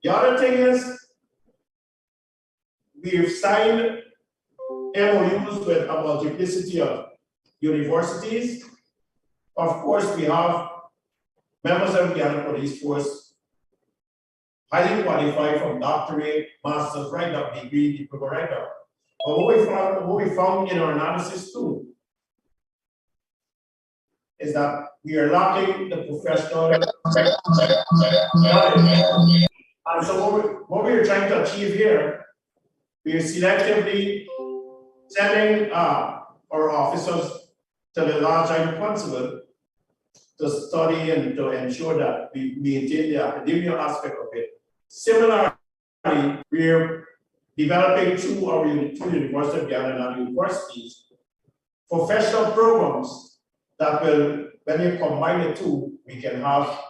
The other thing is, we've signed MOUs with a multiplicity of universities. Of course, we have members of the Guyana Police Force, highly qualified from doctorate, master's, right up, degree, diploma, right up. But what we found in our analysis too is that we are lacking the professional knowledge. And so what we are trying to achieve here, we are selectively sending our officers to the large island consulate to study and to ensure that we maintain the academic aspect of it. Similarly, we're developing through our University of Guyana and universities professional programs that will, when you combine the two, we can have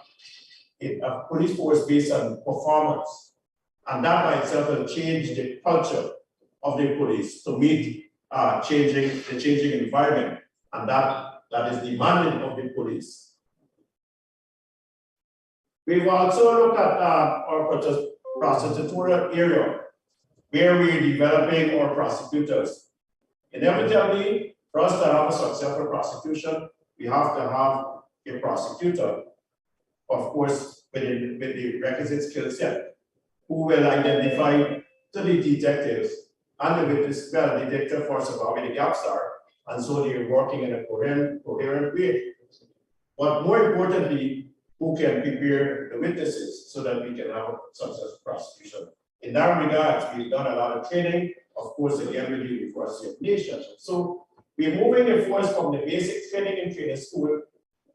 a police force based on performance. And that by itself will change the culture of the police to meet the changing environment. And that is demanding of the police. We've also looked at our prosecutorial area, where we're developing our prosecutors. Inevitably, for us to have a successful prosecution, we have to have a prosecutor, of course, with the requisite skill set, who will identify to the detectives and the witness, well, the detective force about where the gaps are, and so they're working in a coherent way. But more importantly, who can prepare the witnesses so that we can have a successful prosecution. In that regard, we've done a lot of training, of course, again with the University of Nations. So we're moving the force from the basic training and training school,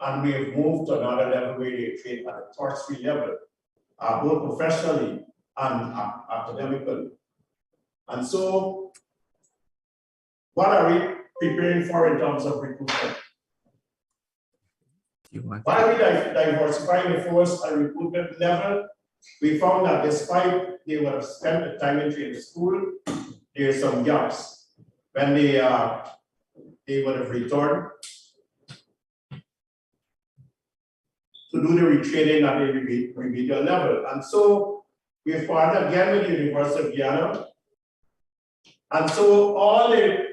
and we have moved to another level where they train at a tertiary level, both professionally and academically. And so, what are we preparing for in terms of recruitment? While we diversifying the force at recruitment level, we found that despite they would have spent the time in training school, there are some gaps when they would have returned to do the retraining at the remedial level. And so we partnered again with the University of Guyana. And so all the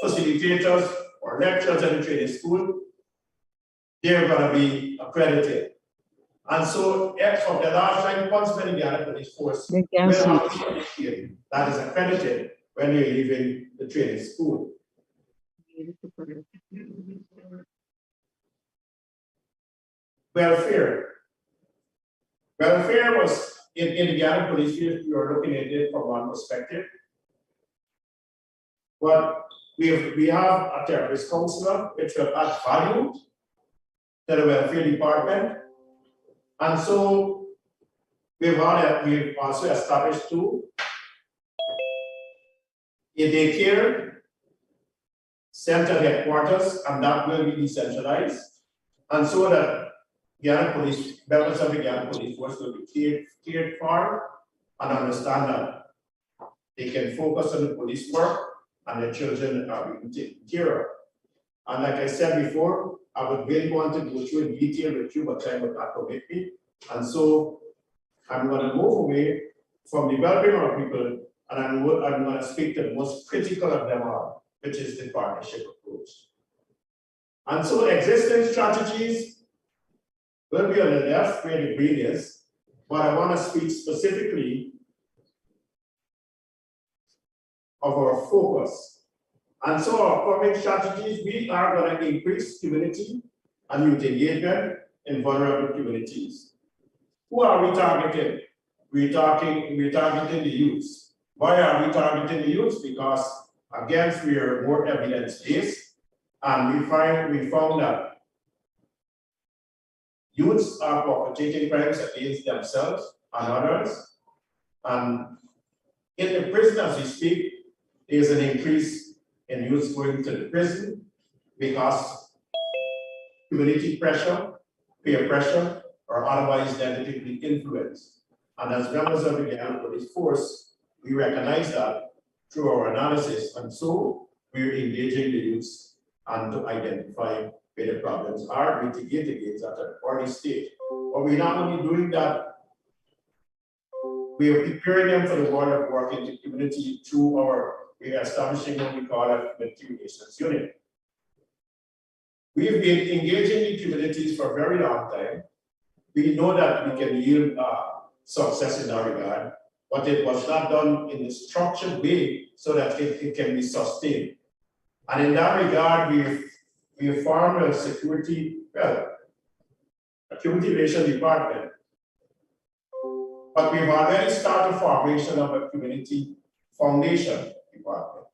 facilitators or lecturers in the training school, they're going to be accredited. And so from the large line constantly the Guyana Police Force will have a that is accredited when you're leaving the training school. Welfare. Welfare was in the Guyana Police Force, we were looking at it from one perspective. But we have a terrorist counselor, which will add value to the welfare department. And so we've also established too a daycare center headquarters, and that will be decentralized. And so that Guyana Police, members of the Guyana Police Force will be cared for and understand that they can focus on the police work and the children are being taken care of. And like I said before, I would really want to go through in detail with you, but time would not permit me. And so I'm going to move away from developing our people, and I'm going to speak to the most critical of them all, which is the partnership approach. And so existing strategies will be on the left where the green is, but I want to speak specifically of our focus. And so our public strategies, we are going to increase community and youth engagement in vulnerable communities. Who are we targeting? We're targeting the youths. Why are we targeting the youths? Because again, we are more evidence-based, and we found that youths are perpetrating crimes against themselves and others. And in the prison, as we speak, there's an increase in youths going to the prison because community pressure, peer pressure, or otherwise negatively influenced. And as members of the Guyana Police Force, we recognize that through our analysis, and so we're engaging the youths and to identify where the problems are, mitigating it at an early stage. But we're not only doing that, we are preparing them for the world of work in the community through we're establishing what we call a community relations unit. We've been engaging the communities for a very long time. We know that we can yield success in that regard, but it was not done in a structured way so that it can be sustained. And in that regard, we formed a community relations department. But we've already started formation of a community foundation department.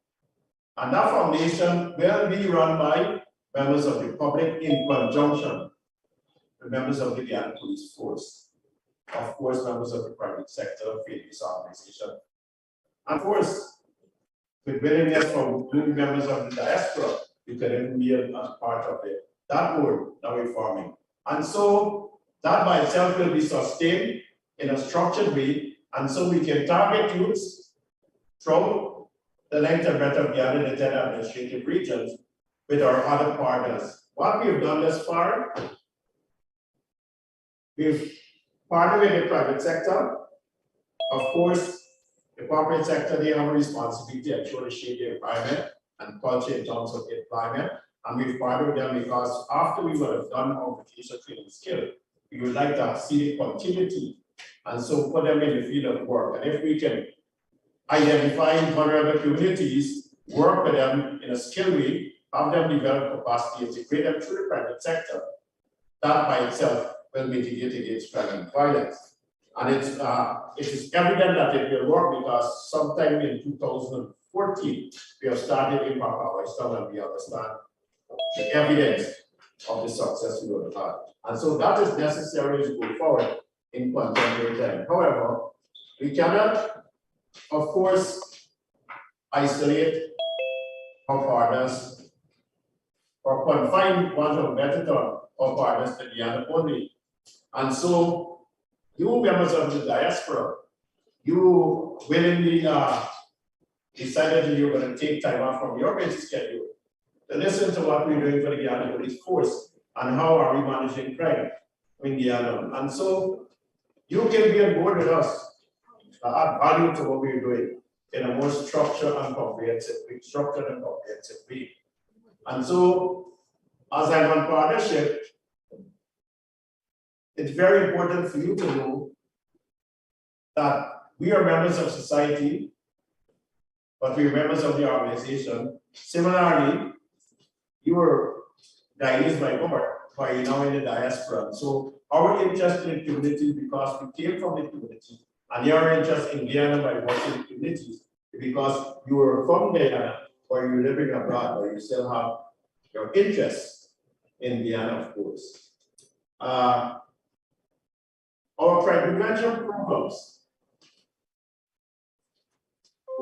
And that foundation will be run by members of the public in conjunction with members of the Guyana Police Force. Of course, members of the private sector, faith-based organization. And of course, with willingness from members of the diaspora, you can even be a part of it. That board that we're forming. And so that by itself will be sustained in a structured way, and so we can target youths from the length and breadth of Guyana, the 10 administrative regions with our other partners. What we've done thus far, we've partnered with the private sector. Of course, the corporate sector, they have a responsibility to ensure the shape the environment and culture in terms of employment. And we've partnered with them because after we would have done our vocational training skill, we would like to see the continuity and so put them in the field of work. And if we can identify vulnerable communities, work with them in a skill way, have them develop capacity, integrate them through the private sector, that by itself will mitigate against crime and violence. And it is evident that it will work because sometime in 2014, we have started in Pakistan and we understand the evidence of the success we will have. And so that is necessary to go forward in contemporary time. However, we cannot, of course, isolate our partners or confine one of better term our partners to Guyana only. And so, you members of the diaspora, you willingly decided that you're going to take time off from your busy schedule to listen to what we're doing for the Guyana Police Force and how are we managing crime in Guyana. And so, you can be on board with us, add value to what we're doing in a more structured and comprehensive way. And so, as I'm on partnership, it's very important for you to know that we are members of society, but we're members of the organization. Similarly, you are Guyanese by birth, but you're now in the diaspora. So our interest in the community, because we came from the community, and your interest in Guyana by working in communities, because you are from Guyana, or you're living abroad, or you still have your interest in Guyana, of course. Our prevention programs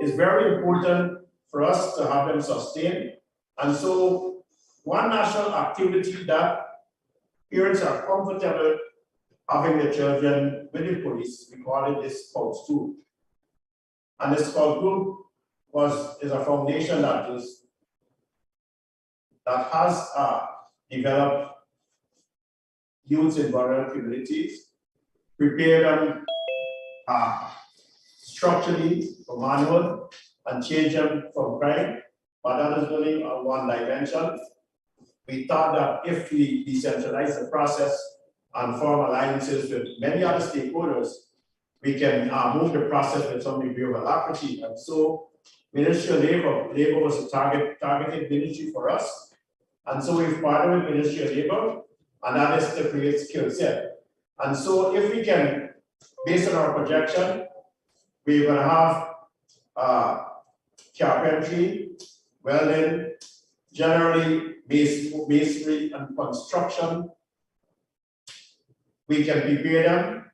is very important for us to have them sustained. And so one national activity that parents are comfortable having their children with the police, we call it this Scouts Group. And the Scout Group is a foundation that has developed youths in vulnerable communities, prepare them structurally for manhood and change them from crime, but that is only one dimension. We thought that if we decentralize the process and form alliances with many other stakeholders, we can move the process with some degree of alacrity. And so Ministry of Labor was a targeted ministry for us. And so we've partnered with Ministry of Labor, and that is to create skill set. And so if we can, based on our projection, we're going to have carpentry, welding, generally masonry and construction. We can prepare them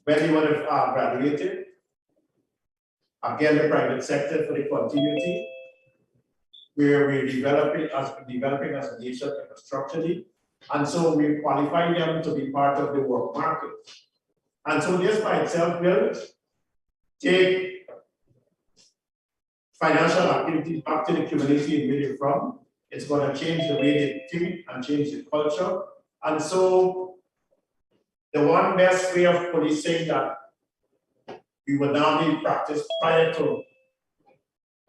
when they would have graduated. Again, the private sector for the continuity. where we're developing as a nation infrastructurally. And so we qualify them to be part of the work market. And so this by itself will take financial activity back to the community in where they're from. It's going to change the way they think and change the culture. And so the one best way of policing that we would normally practice prior to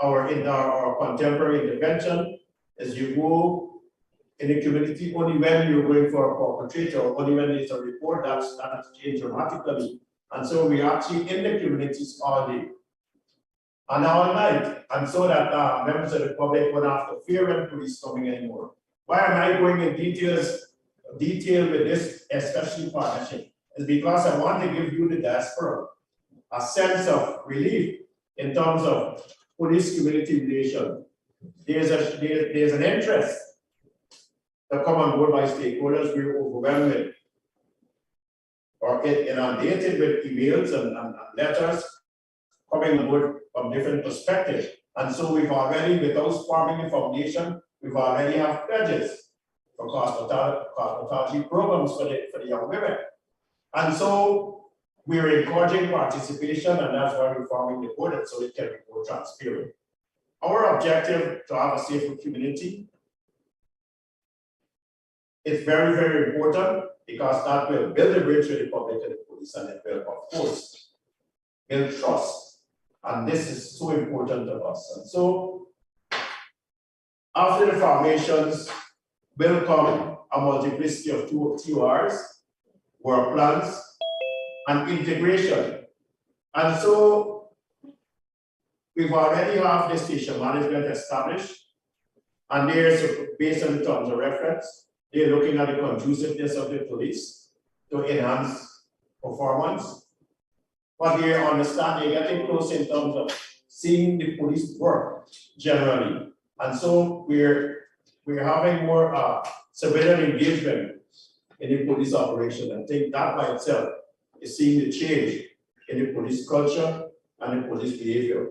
our contemporary intervention is you go in the community only when you're going for a perpetrator, only when there's a report that's changed dramatically. And so we actually in the communities all day and all night, and so that members of the public won't have to fear when police coming anymore. Why am I going in detail with this, especially partnership? Is because I want to give you the diaspora a sense of relief in terms of police-community relation. There's an interest to come on board by stakeholders. We're overwhelmed with or inundated with emails and letters coming on board from different perspectives. And so we've already, without forming the foundation, we've already have pledges for cosmetology programs for the young women. And so we're encouraging participation, and that's why we're forming the board, so it can be more transparent. Our objective to have a safer community is very, very important because that will build a bridge with the public and the police, and it will, of course, build trust. And this is so important to us. And so, after the formations will come a multiplicity of TORs, work plans, and integration. And so, we've already have the station management established, and there's, based on the terms of reference, they're looking at the conduciveness of the police to enhance performance. But they understand they're getting close in terms of seeing the police work generally. And so we're having more civilian engagement in the police operation. I think that by itself is seeing the change in the police culture and the police behavior.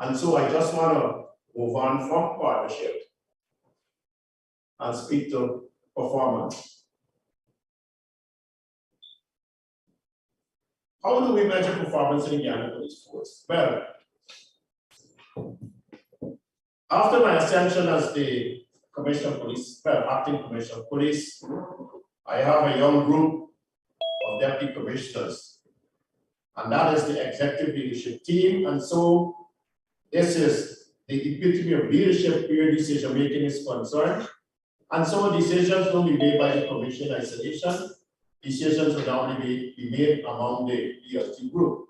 And so I just want to move on from partnership and speak to performance. How do we measure performance in the Guyana Police Force? Well, after my ascension as the Commissioner of Police, acting Commissioner of Police, I have a young group of deputy commissioners, and that is the executive leadership team. And so this is the epitome of leadership where decision making is concerned. And so decisions don't be made by the commission in isolation. Decisions will now be made among the ELT group.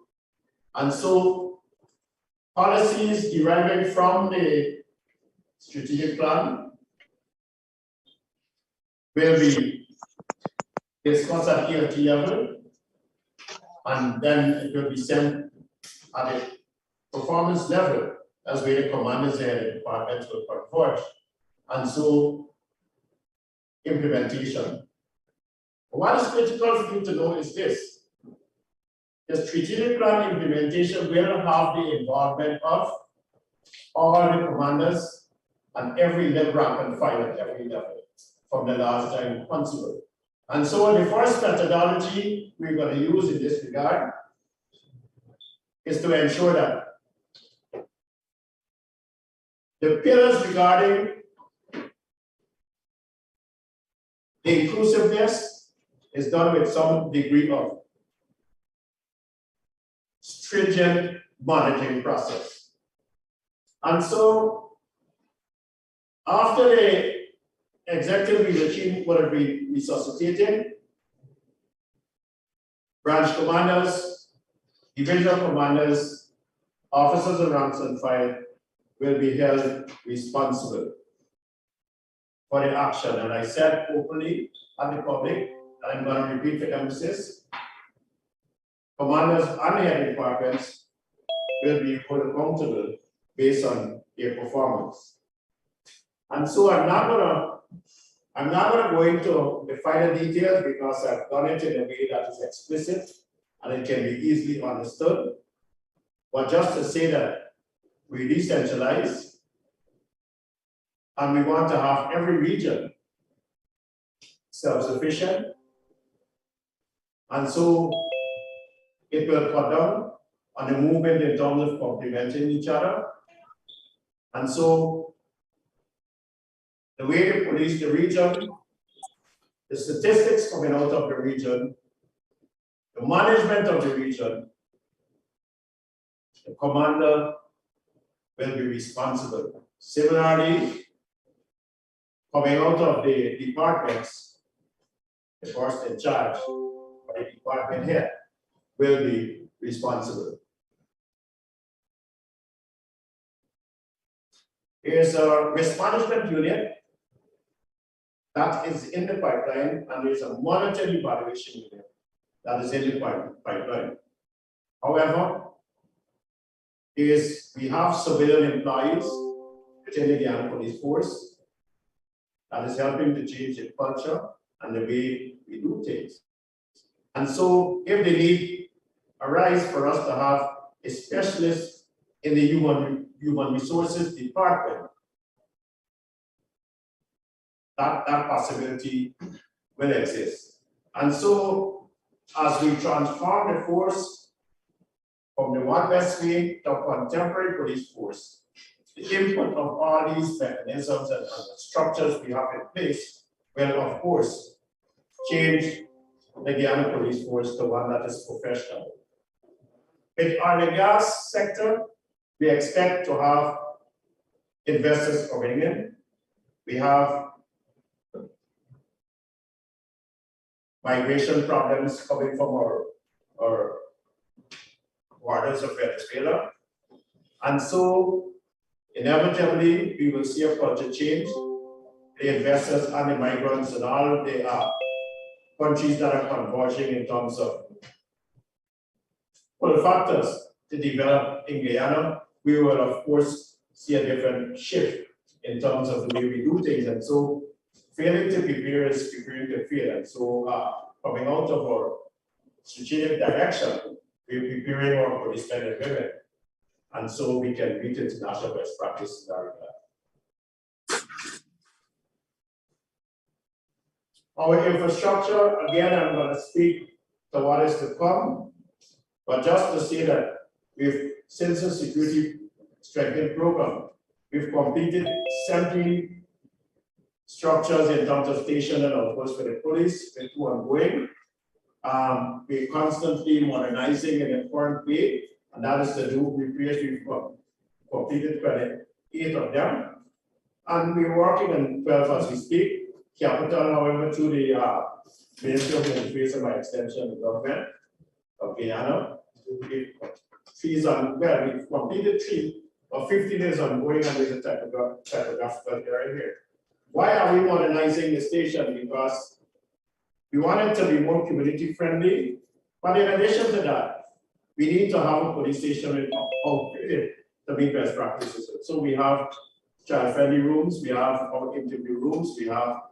And so policies deriving from the strategic plan will be discussed at ELT level, and then it will be sent at a performance level as where the commanders and the departments will converge. And so implementation. What is critical for you to know is this: the strategic plan implementation will have the involvement of all the commanders and every level rank and file at every level, from the last time constable. And so the first methodology we're going to use in this regard is to ensure that the pillars regarding the inclusiveness is done with some degree of stringent monitoring process. And so after the executive leadership would have been resuscitated, branch commanders, divisional commanders, officers of ranks and file will be held responsible for the action. And I said openly at the public, and I'm going to repeat for emphasis, commanders and their departments will be held accountable based on their performance. And so I'm not going to go into the finer details because I've done it in a way that is explicit and it can be easily understood. But just to say that we decentralize, And we want to have every region self-sufficient. And so it will cut down on the movement in terms of complementing each other. And so the way to police the region, the statistics coming out of the region, the management of the region, the commander will be responsible. Similarly, coming out of the departments, the person in charge, or the department head, will be responsible. Here's a risk management unit that is in the pipeline, and there's a monitoring evaluation unit that is in the pipeline. However, we have civilian employees within the Guyana Police Force that is helping to change the culture and the way we do things. And so if the need arises for us to have a specialist in the human resources department, that possibility will exist. And so as we transform the force from the one best way to a contemporary police force, the input of all these mechanisms and structures we have in place will, of course, change the Guyana Police Force to one that is professional. With oil and gas sector, we expect to have investors coming in. We have migration problems coming from our borders of Venezuela. And so inevitably, we will see a culture change. The investors and the migrants and all of the countries that are converging in terms of pull factors to develop in Guyana, we will of course see a different shift in terms of the way we do things. And so failing to prepare is preparing to fail. And so coming out of our strategic direction, we're preparing our policemen and women. And so we can meet international best practices in our regard. Our infrastructure, again, I'm going to speak to what is to come, but just to say that since the security strengthening program, we've completed 17 structures in terms of station and outposts for the police, with 2 ongoing. We're constantly modernizing in a current way, and that is to do repairs. We've completed 28 of them, and we're working on 12 as we speak. Capital, however, through the Ministry of Interface and by extension, the government of Guyana. We've completed 3, but 15 is ongoing, and there's a typographical error here. Why are we modernizing the station? Because we want it to be more community friendly, but in addition to that, we need to have a police station outfitted to meet best practices. So we have child-friendly rooms, we have our interview rooms, we have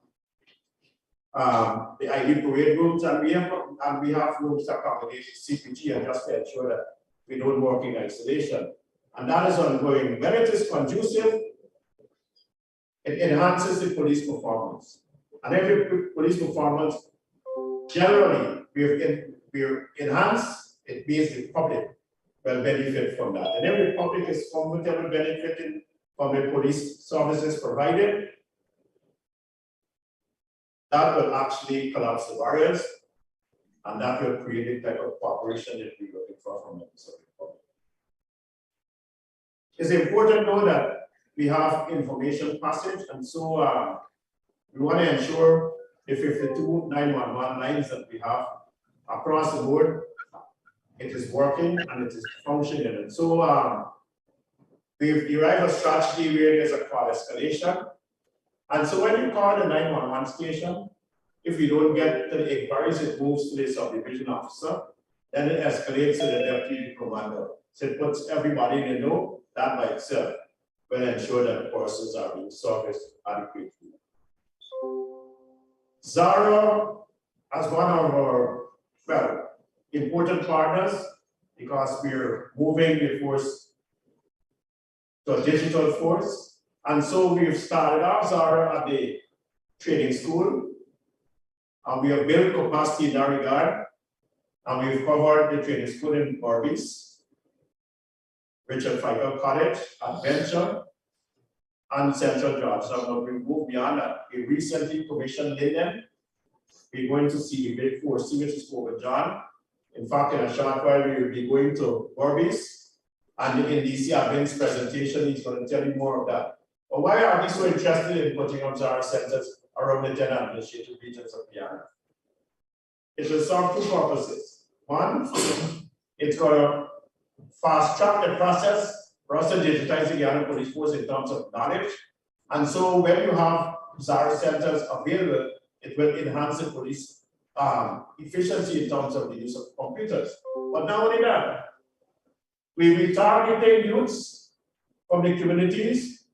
the ID parade rooms, and we have rooms to accommodate CPG and just to ensure that we don't work in isolation. And that is ongoing. When it is conducive, it enhances the police performance. And every police performance, generally, we're enhanced, it means the public will benefit from that. And every public is comfortable benefiting from the police services provided. That will actually collapse the barriers, and that will create the type of cooperation that we're looking for from the public. It's important though that we have information passage, and so we want to ensure the 52 911 lines that we have across the board, it is working and it is functioning. And so we've derived a strategy where there's a call escalation. And so when you call the 911 station, if you don't get to the inquiries, it moves to the subdivision officer, then it escalates to the deputy commander. So it puts everybody in the know. That by itself will ensure that persons are being serviced adequately. Zara, as one of our important partners, because we're moving the force to a digital force, And so we've started off, Zara, at the training school, and we have built capacity in that regard, and we've covered the training school in Barbies, Richard Pfeiffer College, Adventure, and Central Georgetown. Now we move beyond that. We recently commissioned Linden. We're going to see the Big 4 which is over John. In fact, in a short while, we will be going to Barbies, and in DC Abin's presentation, he's going to tell you more of that. But why are we so interested in putting up Zara centers around the 10 administrative regions of Guyana? It will serve 2 purposes. One, it's going to fast track the process for us to digitize the Guyana Police Force in terms of knowledge. And so when you have Zara centers available, it will enhance the police efficiency in terms of the use of computers. But not only that, we will target youths from the communities,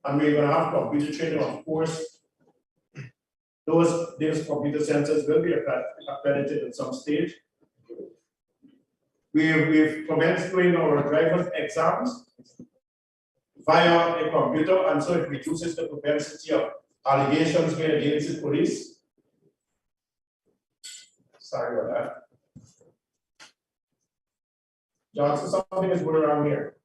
and we're going to have computer training, of course. Those computer centers will be accredited at some stage. We've commenced doing our driver's exams via a computer, and so it reduces the propensity of allegations made against the police. Sorry about that. Johnson, something is going around here.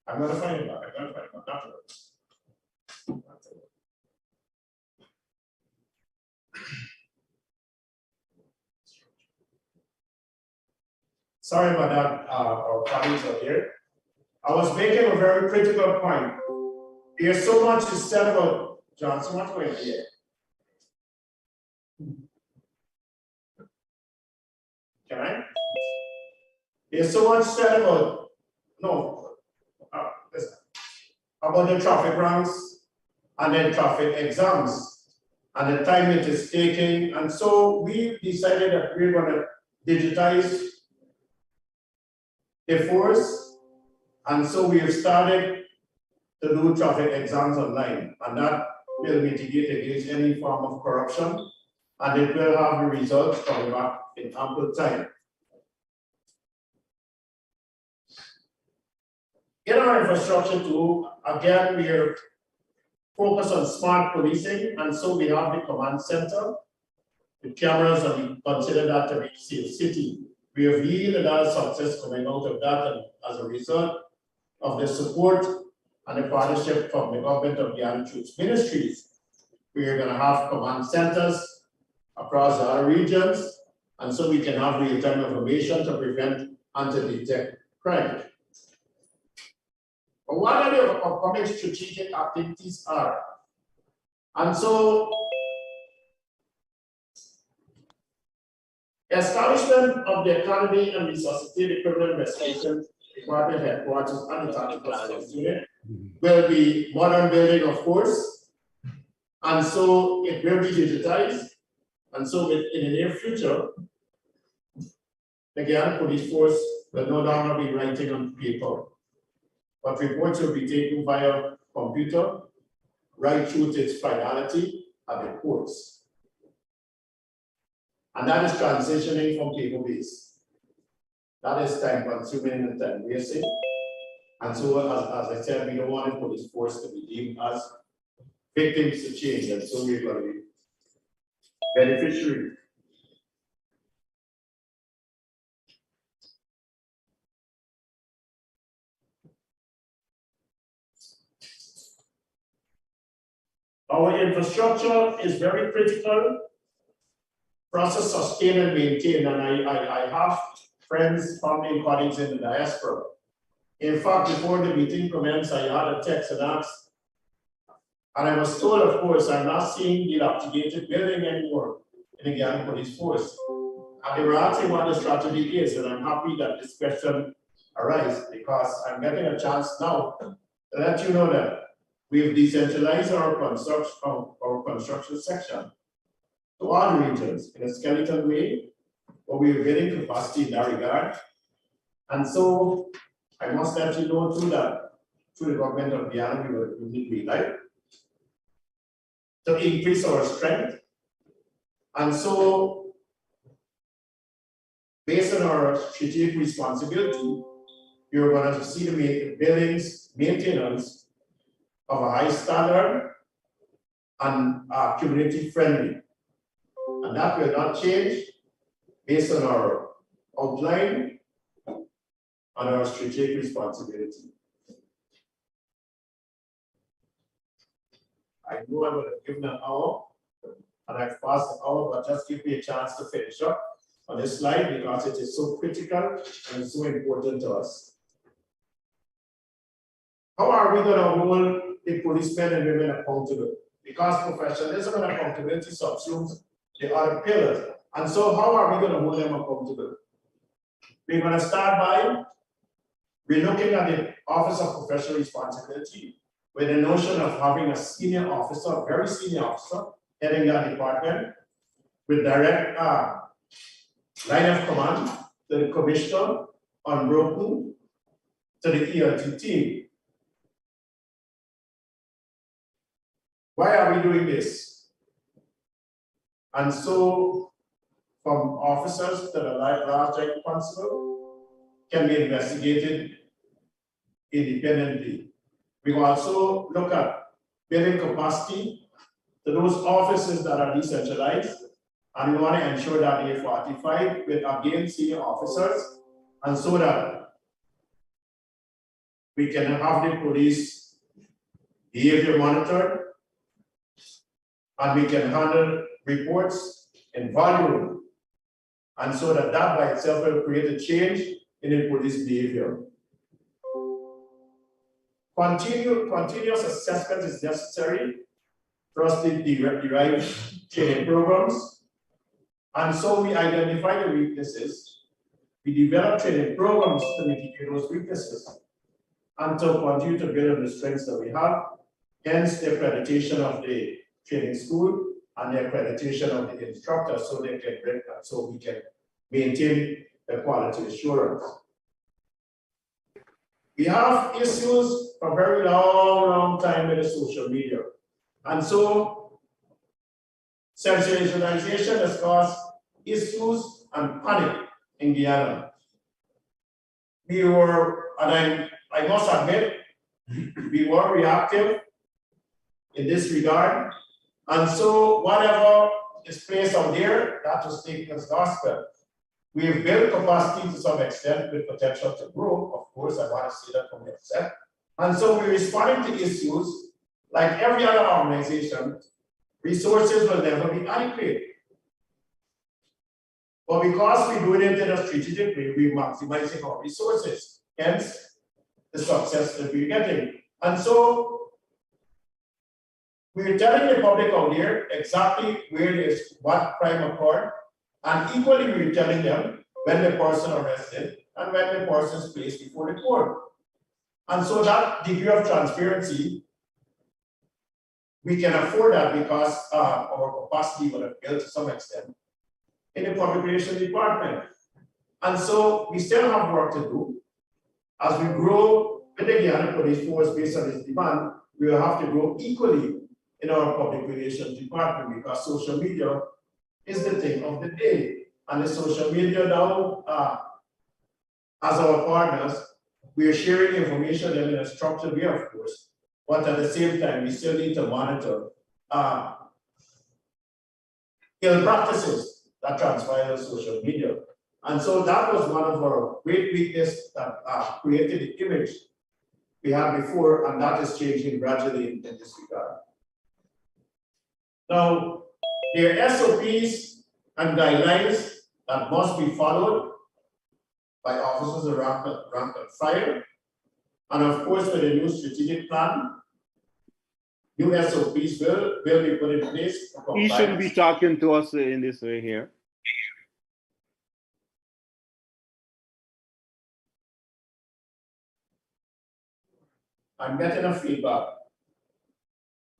I'm going to find it out. I'm going to find it out afterwards. Sorry about that, our colleagues are here. I was making a very critical point. There's so much to said about John, so much going here. Can I? There's so much said about, about the traffic ranks and then traffic exams and the time it is taking. And so we decided that we're going to digitize the force. And so we have started to do traffic exams online, and that will mitigate against any form of corruption, and it will have the results coming back in ample time. In our infrastructure too, again, we are focused on smart policing, and so we have the command center, the cameras, and we consider that to be a safe city. We have yielded our success coming out of that, and as a result of the support and the partnership from the government of Guyana Troops Ministries, we are going to have command centers across the other regions, and so we can have real-time information to prevent and to detect crime. But what are the upcoming strategic activities are? And so, establishment of the Academy and Resuscitate the Criminal Investigation Department headquarters and the tactical studies unit will be modern building, of course, and so it will be digitized. And so in the near future, the Guyana Police Force will no longer be writing on paper, but reports will be taken via computer right through to its finality at the courts. And that is transitioning from paper-based. That is time consuming and time wasting. And so, as I said, we don't want the police force to be deemed as victims to change, and so we're going to be beneficiaries. Our infrastructure is very critical for us to sustain and maintain, and I have friends, family, colleagues in the diaspora. In fact, before the meeting commenced, I had a text and asked, and I was told, of course, I'm not seeing dilapidated building anymore in the Guyana Police Force. And they were asking what the strategy is, and I'm happy that this question arises because I'm getting a chance now to let you know that we've decentralized our construction section to all regions in a skeleton way, but we're building capacity in that regard. And so I must let you know too that through the government of Guyana, we like to increase our strength. And so based on our strategic responsibility, you're going to see the buildings maintenance of a high standard and community friendly. And that will not change based on our outline and our strategic responsibility. I know I'm going to give them an hour, and I've passed the hour, but just give me a chance to finish up on this slide because it is so critical and so important to us. How are we going to hold the policemen and women accountable? Because professionalism and accountability subsumes the other pillars. And so how are we going to hold them accountable? We're going to start by relooking at the Office of Professional Responsibility with the notion of having a senior officer, very senior officer, heading that department with direct line of command to the commissioner, unbroken to the ELT team. Why are we doing this? And so, from officers to the large constable can be investigated independently. We will also look at building capacity to those offices that are decentralized, and we want to ensure that they are fortified with, again, senior officers, and so that we can have the police behavior monitored, and we can handle reports in volume, and so that by itself will create a change in the police behavior. Continuous assessment is necessary for us to derive training programs, and so we identify the weaknesses, we develop training programs to mitigate those weaknesses, and to continue to build on the strengths that we have, hence the accreditation of the training school and the accreditation of the instructor, so they can break that, so we can maintain the quality assurance. We have issues for a very long time with the social media. And so sensationalization has caused issues and panic in Guyana. We were, and I must admit, we were reactive in this regard. And so whatever is placed out there, that was taken as gospel. We have built capacity to some extent with potential to grow. Of course, I want to say that from the outset. And so we're responding to issues like every other organization. Resources will never be adequate. But because we do it in a strategic way, we're maximizing our resources, hence the success that we're getting. And so we're telling the public out there exactly where there's what crime occurred, and equally we're telling them when the person arrested and when the person is placed before the court. And so that degree of transparency, we can afford that because our capacity will have built to some extent in the public relations department. And so we still have work to do. As we grow with the Guyana Police Force based on this demand, we will have to grow equally in our public relations department because social media is the thing of the day. And the social media now, as our partners, we are sharing information in a structured way, of course, but at the same time, we still need to monitor ill practices that transpire on social media. And so that was one of our great weaknesses that created the image we had before, and that is changing gradually in this regard. Now, there are SOPs and guidelines that must be followed by officers of rank and file. And of course, with a new strategic plan, new SOPs will be put in place. You shouldn't be talking to us in this way here. I'm getting a feedback.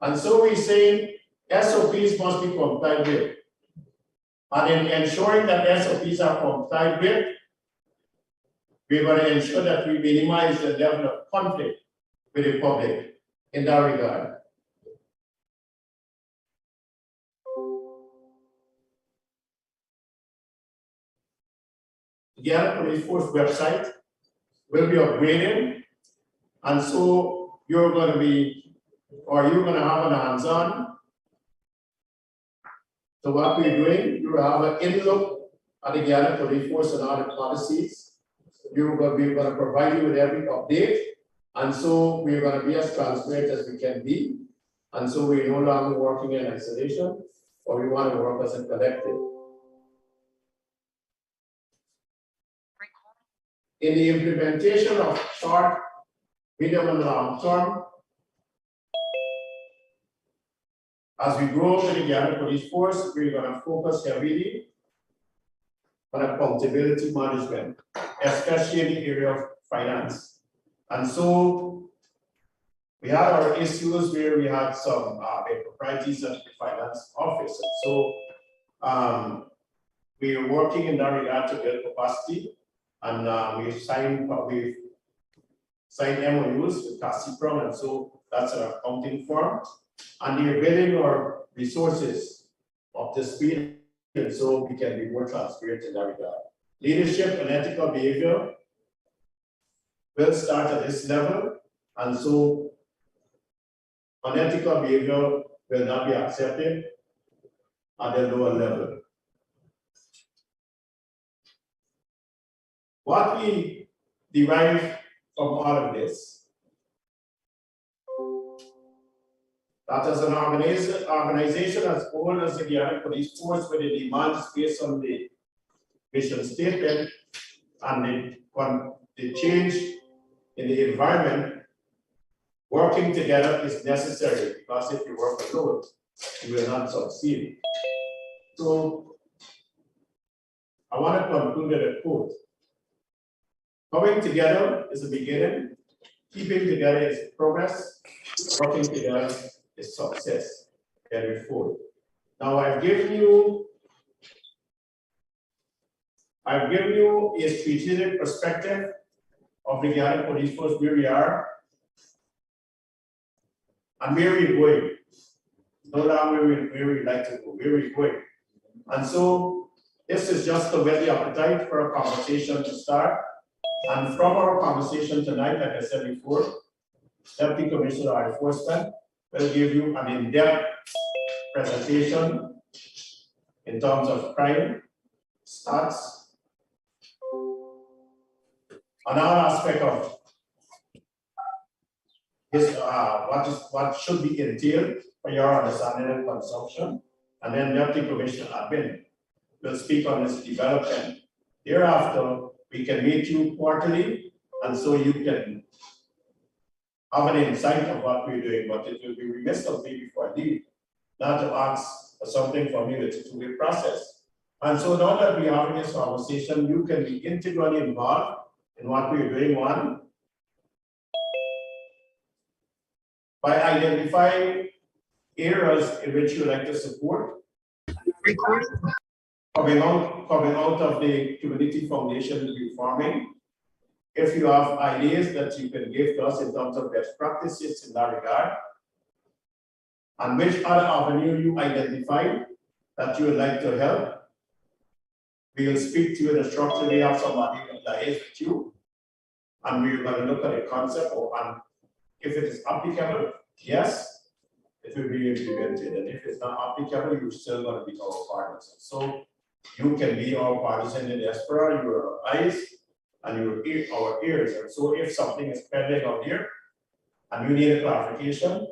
And so we're saying SOPs must be complied with. And in ensuring that SOPs are complied with, we're going to ensure that we minimize the level of conflict with the public in that regard. Guyana Police Force website will be upgraded. And so you're going to have an hands-on to what we're doing. You will have an in-look at the Guyana Police Force and all the policies. We're going to provide you with every update. And so we're going to be as transparent as we can be. And so we're no longer working in isolation, or we want to work as a collective. In the implementation of short, medium, and long term, as we grow with the Guyana Police Force, we're going to focus heavily on accountability management, especially in the area of finance. And so we had our issues where we had some improprieties at the finance office. And so we are working in that regard to build capacity. And we've signed MOUs with CACIPROM, and so that's an accounting firm. And they're building our resources up to speed, and so we can be more transparent in that regard. Leadership and ethical behavior will start at this level, and so unethical behavior will not be accepted at the lower level. What we derive from all of this, that as an organization as old as the Guyana Police Force, with the demands based on the mission statement and the change in the environment, working together is necessary, because if you work alone, you will not succeed. So I want to conclude with a quote. Coming together is the beginning, keeping together is progress, working together is success. Carry forward. Now I've given you a strategic perspective of the Guyana Police Force, where we are and where we're going. No longer where we like to go, where we're going. And so this is just to whet the appetite for a conversation to start. And from our conversation tonight, like I said before, Deputy Commissioner of Enforcement will give you an in-depth presentation in terms of crime, stats, on all aspect of this, what should be entailed for your understanding and consumption. And then Deputy Commissioner Admin will speak on this development. Thereafter, we can meet you quarterly, and so you can have an insight of what we're doing. But it will be remiss of me before I leave not to ask for something from you. It's a two-way process. And so now that we're having this conversation, you can be integrally involved in what we're doing. One, by identifying areas in which you like to support. Coming out of the community foundation we're forming, if you have ideas that you can give to us in terms of best practices in that regard, and which other avenue you identify that you would like to help, we will speak to you in a structure. We have somebody that is with you, and we're going to look at the concept, and if it is applicable, yes, it will be implemented. And if it's not applicable, you're still going to be our partners. So you can be our partners in the diaspora, you are our eyes, and you are our ears. And so if something is pending out here, and you need a clarification,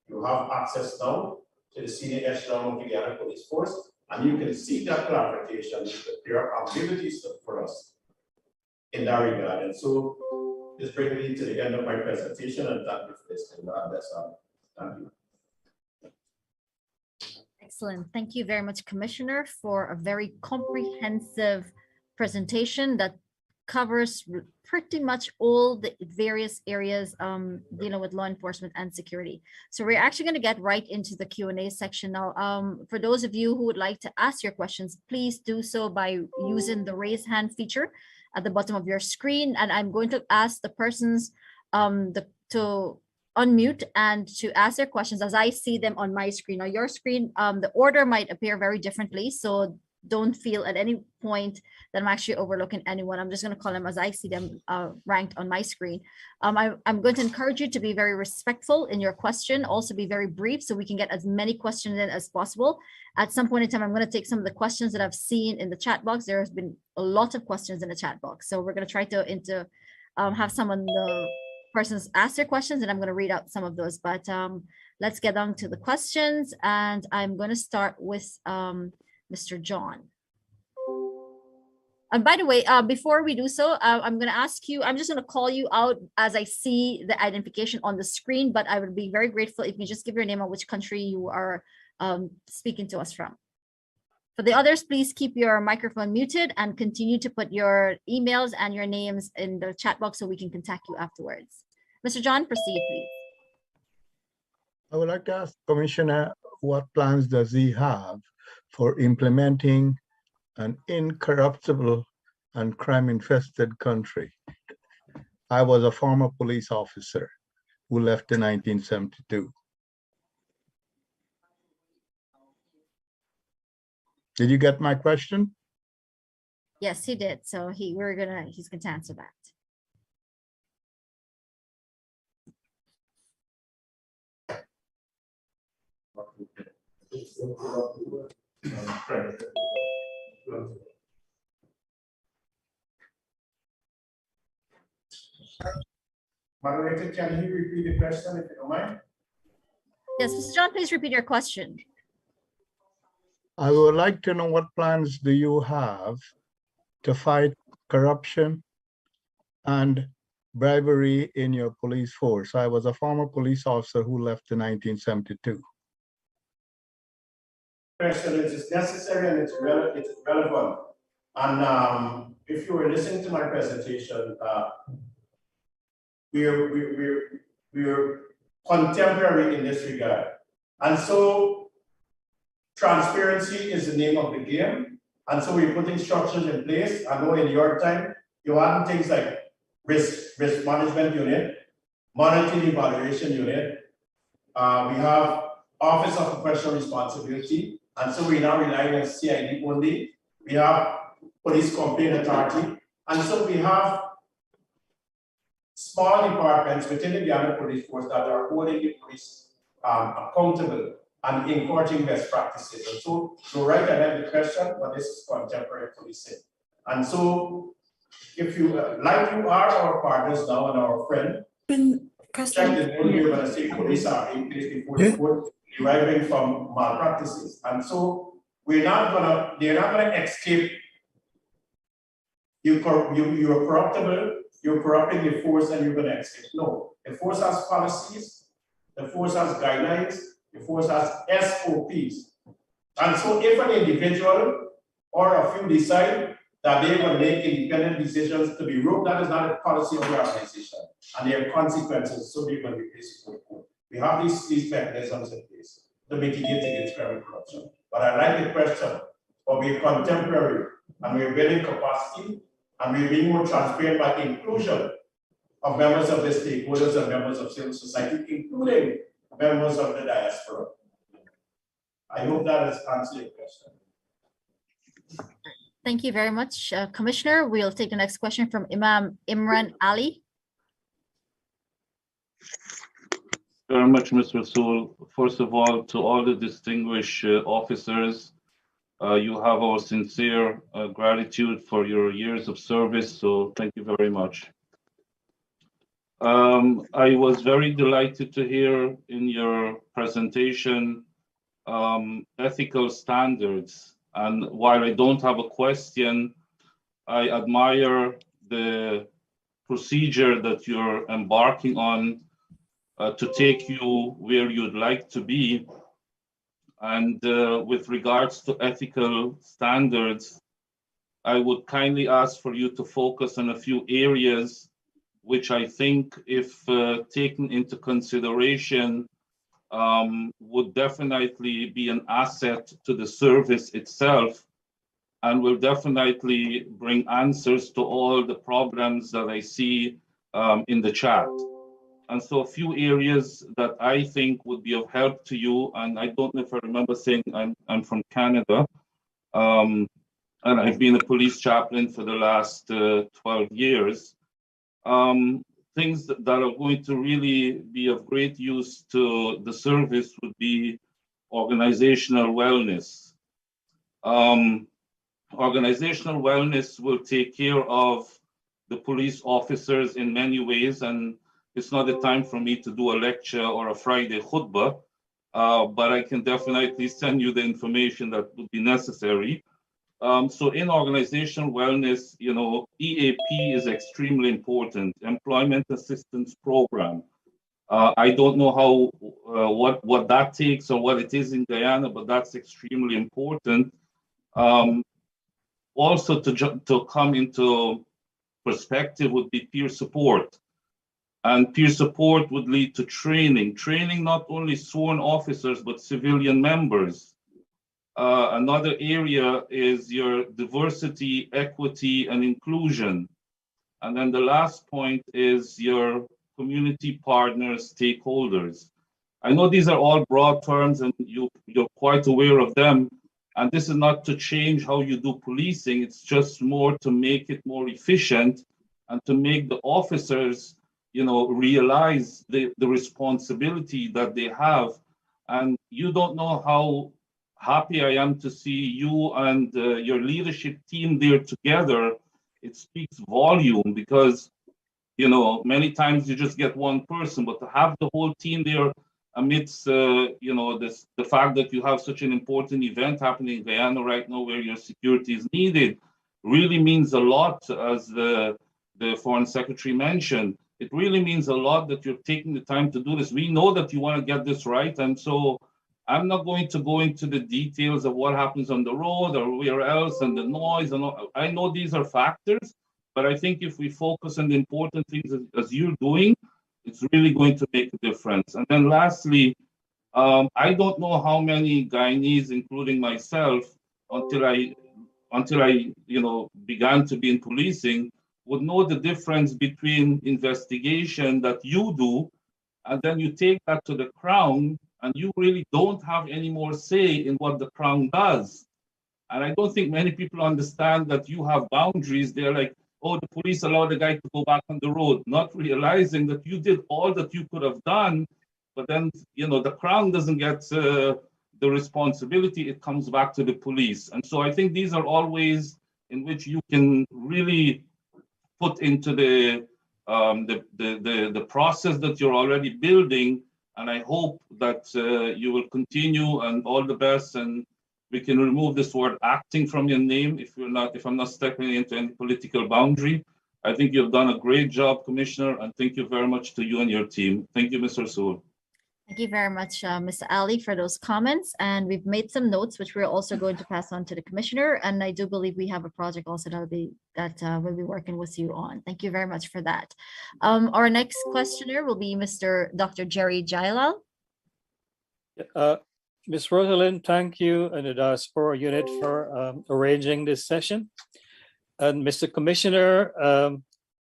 you have access now to the senior echelon of the Guyana Police Force, and you can seek that clarification if there are ambiguities for us in that regard. And so this brings me to the end of my presentation, and thank you for this. That's all. Thank you. Excellent. Thank you very much, Commissioner, for a very comprehensive presentation that covers pretty much all the various areas dealing with law enforcement and security. So we're actually going to get right into the Q&A section now. For those of you who would like to ask your questions, please do so by using the raise hand feature at the bottom of your screen. And I'm going to ask the persons to unmute and to ask their questions as I see them on my screen. Now your screen, the order might appear very differently. So don't feel at any point that I'm actually overlooking anyone. I'm just going to call them as I see them ranked on my screen. I'm going to encourage you to be very respectful in your question, also be very brief so we can get as many questions in as possible. At some point in time, I'm going to take some of the questions that I've seen in the chat box. There has been a lot of questions in the chat box. So we're going to try to have some of the persons ask their questions, and I'm going to read out some of those. But let's get on to the questions. And I'm going to start with Mr. John. And by the way, before we do so, I'm going to ask you, I'm just going to call you out as I see the identification on the screen, but I would be very grateful if you just give your name and which country you are speaking to us from. For the others, please keep your microphone muted and continue to put your emails and your names in the chat box so we can contact you afterwards. Mr. John, proceed, please. I would like to ask Commissioner, what plans does he have for implementing an incorruptible and crime-infested country? I was a former police officer who left in 1972. Did you get my question? Yes, he did. So he's going to answer that. Moderator, can you repeat the question if you don't mind? Yes, Mr. John, please repeat your question. I would like to know what plans do you have to fight corruption and bribery in your police force? I was a former police officer who left in 1972. Question is necessary and it's relevant. And if you were listening to my presentation, we're contemporary in this regard. And so transparency is the name of the game. And so we're putting structures in place. I know in your time, you had things like risk management unit, monitoring evaluation unit. We have Office of Professional Responsibility. And so we're now relying on CID only. We have Police Complaint Authority. And so we have small departments within the Guyana Police Force that are holding the police accountable and encouraging best practices. And so you're right ahead the question, but this is contemporary policing. And so if you, like you are our partners now and our friend, check the name, you're going to see police are in place before the court, deriving from malpractices. And so they're not going to escape. You're corruptible, you're corrupting the force and you're going to escape. No, the force has policies, the force has guidelines, the force has SOPs. And so if an individual or a few decide that they're going to make independent decisions to be rogue, that is not a policy of the organization. And there are consequences, so they're going to be placed before the court. We have these mechanisms in place to mitigate against crime and corruption. But I like the question, but we're contemporary and we're building capacity and we're being more transparent by inclusion of members of the stakeholders and members of civil society, including members of the diaspora. I hope that has answered your question. Thank you very much, Commissioner. We'll take the next question from Imam Imran Ali. Very much, Mr. Rasool. First of all, to all the distinguished officers, you have our sincere gratitude for your years of service, so thank you very much. I was very delighted to hear in your presentation ethical standards. And while I don't have a question, I admire the procedure that you're embarking on to take you where you'd like to be. And with regards to ethical standards, I would kindly ask for you to focus on a few areas which I think, if taken into consideration, would definitely be an asset to the service itself and will definitely bring answers to all the problems that I see in the chat. And so a few areas that I think would be of help to you, and I don't know if I remember saying I'm from Canada, and I've been a police chaplain for the last 12 years. Things that are going to really be of great use to the service would be organizational wellness. Organizational wellness will take care of the police officers in many ways, and it's not the time for me to do a lecture or a Friday khutbah, but I can definitely send you the information that would be necessary. So in organizational wellness, you know, EAP is extremely important, Employment Assistance Program. I don't know how what that takes or what it is in Guyana, but that's extremely important. Also, to come into perspective would be peer support. And peer support would lead to training not only sworn officers, but civilian members. Another area is your diversity, equity, and inclusion. And then the last point is your community partners, stakeholders. I know these are all broad terms and you're quite aware of them. And this is not to change how you do policing, it's just more to make it more efficient and to make the officers, you know, realize the responsibility that they have. And you don't know how happy I am to see you and your leadership team there together. It speaks volume because, you know, many times you just get one person, but to have the whole team there amidst, you know, the fact that you have such an important event happening in Guyana right now where your security is needed really means a lot, as the Foreign Secretary mentioned. It really means a lot that you're taking the time to do this. We know that you want to get this right. And so I'm not going to go into the details of what happens on the road or where else and the noise. And all. I know these are factors, but I think if we focus on the important things as you're doing, it's really going to make a difference. And then lastly, I don't know how many Guyanese, including myself, until I you know, began to be in policing, would know the difference between investigation that you do, and then you take that to the Crown, and you really don't have any more say in what the Crown does. And I don't think many people understand that you have boundaries. They're like, oh, the police allowed the guy to go back on the road, not realizing that you did all that you could have done, but then, you know, the Crown doesn't get the responsibility. It comes back to the police. And so I think these are all ways in which you can really put into the process that you're already building. And I hope that you will continue, and all the best. And we can remove this word acting from your name if I'm not stepping into any political boundary. I think you've done a great job, Commissioner, and thank you very much to you and your team. Thank you, Mr. Sewell. Thank you very much, Mr. Ali, for those comments. And we've made some notes, which we're also going to pass on to the commissioner. And I do believe we have a project also that we'll be working with you on. Thank you very much for that. Our next questioner will be Mr. Dr. Jerry Jailal. Ms. Rosalind, thank you and the Diaspora Unit for arranging this session. And Mr. Commissioner,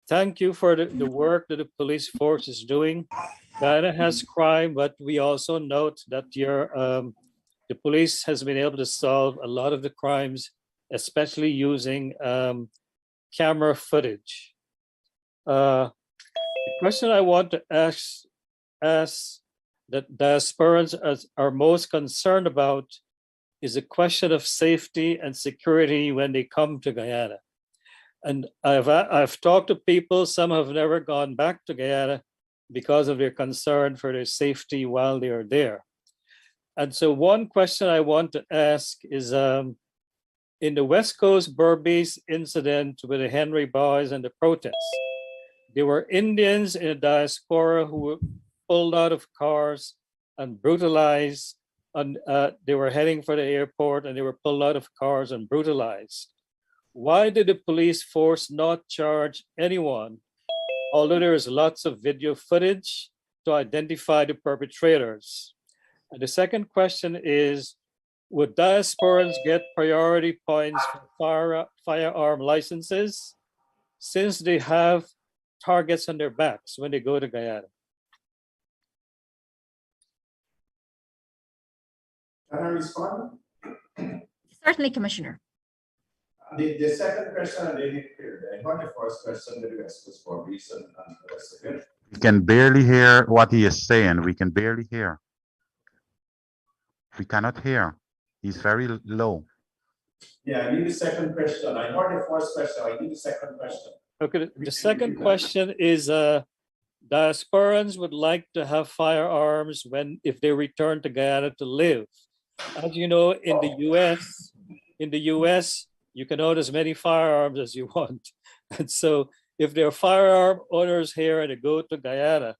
thank you for the work that the police force is doing. Guyana has crime, but we also note that the police has been able to solve a lot of the crimes, especially using camera footage. The question I want to ask that diasporans are most concerned about is a question of safety and security when they come to Guyana. And I've talked to people, some have never gone back to Guyana because of their concern for their safety while they are there. And so one question I want to ask is, in the West Coast Berbice incident with the Henry Boys and the protests, there were Indians in the diaspora who were pulled out of cars and brutalized, and they were heading for the airport and they were pulled out of cars and brutalized. Why did the police force not charge anyone, although there is lots of video footage to identify the perpetrators? And the second question is, would diasporans get priority points for firearm licenses since they have targets on their backs when they go to Guyana? Can I respond? Certainly, Commissioner. The second question, I didn't hear. I heard the first question, the rest was for reason and the rest of it. We can barely hear what he is saying. We can barely hear. We cannot hear. He's very low. Yeah, I need the second question. I heard the first question. I need the second question. Okay, the second question is, diasporans would like to have firearms if they return to Guyana to live. As you know, in the US, you can own as many firearms as you want. And so if there are firearm owners here and they go to Guyana,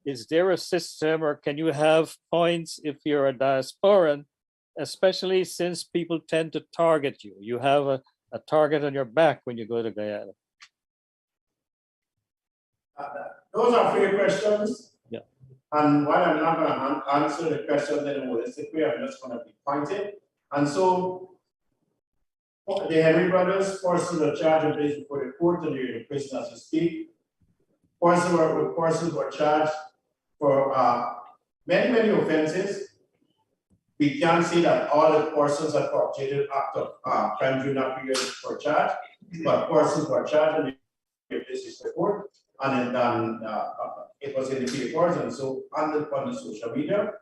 is there a system, or can you have points if you're a diasporan, especially since people tend to target you? You have a target on your back when you go to Guyana. Those are fair questions. Yeah. And while I'm not going to answer the question in a holistic way, I'm just going to be pointed. And so the Henry brothers, persons are charged and placed before the court, and they're in prison as we speak. Persons were charged for many offenses. We can't say that all the persons that perpetrated act of crime during that period were charged, but persons were charged and they were placed before court. And then it was in the papers and so on the social media.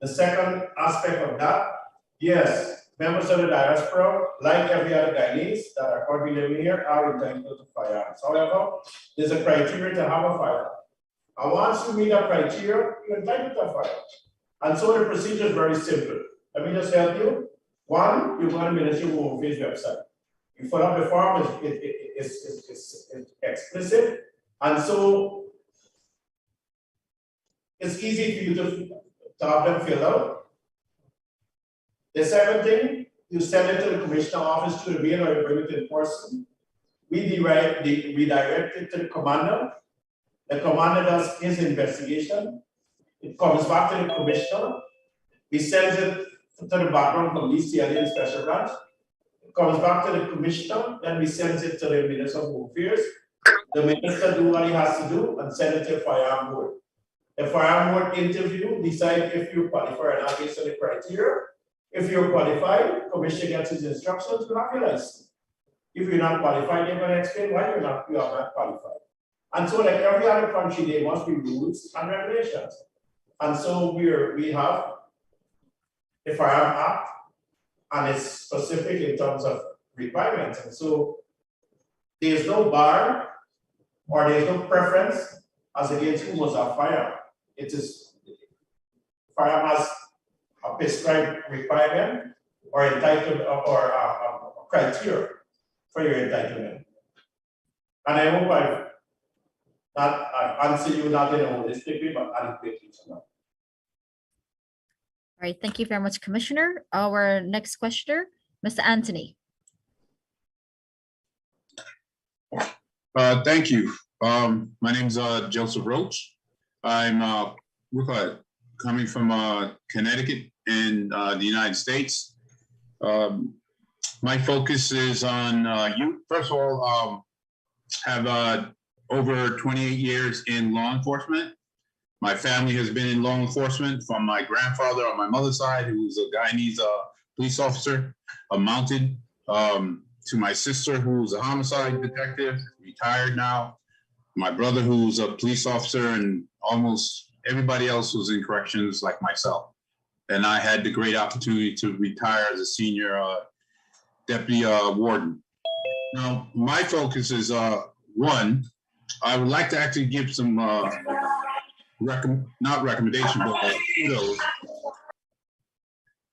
The second aspect of that, yes, members of the diaspora, like every other Guyanese that are currently living here, are entitled to firearms. However, there's a criteria to have a firearm. And once you meet that criteria, you're entitled to a firearm. And so the procedure is very simple. Let me just help you. One, you go to the Ministry of Home Affairs website. You fill out the form, it's explicit. And so it's easy for you to have them fill out. The second thing, you send it to the commissioner office to the mail, or you bring it in person. We redirect it to the commander. The commander does his investigation. It comes back to the commissioner. He sends it to the background police, the alien special branch. It comes back to the commissioner, then we send it to the Minister of Home Affairs. The minister do what he has to do and send it to the firearm board. The firearm board interview, decide if you qualify or not based on the criteria. If you're qualified, commissioner gets his instructions to have your license. If you're not qualified, they're going to explain why you are not qualified. And so, like every other country, there must be rules and regulations. And so we have the Firearm Act, and it's specific in terms of requirements. And so there's no bar or there's no preference as against who must have firearm. It is firearm has a prescribed requirement or entitled or a criteria for your entitlement. And I hope I've answered you not in a holistic way, but adequately enough. All right, thank you very much, Commissioner. Our next questioner, Mr. Anthony. Thank you. My name's Joseph Roach. I'm coming from Connecticut in the United States. My focus is on youth. First of all, have over 28 years in law enforcement. My family has been in law enforcement from my grandfather on my mother's side, who was a Guyanese police officer, a mounted, to my sister, who's a homicide detective, retired now, my brother, who's a police officer, and almost everybody else who's in corrections like myself. And I had the great opportunity to retire as a senior deputy warden. Now, my focus is, one, I would like to actually give some, not recommendation, but kudos.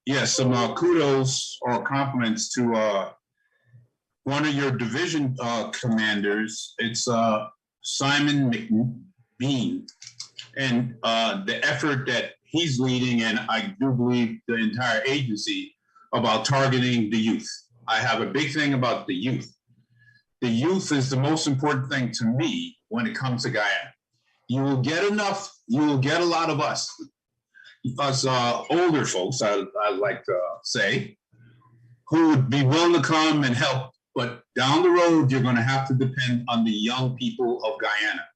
Yes, some kudos or compliments to one of your division commanders. It's Simon McBean, and the effort that he's leading, and I do believe the entire agency, about targeting the youth. I have a big thing about the youth. The youth is the most important thing to me when it comes to Guyana. You will get enough, you will get a lot of us older folks, I like to say, who would be willing to come and help. But down the road, you're going to have to depend on the young people of Guyana.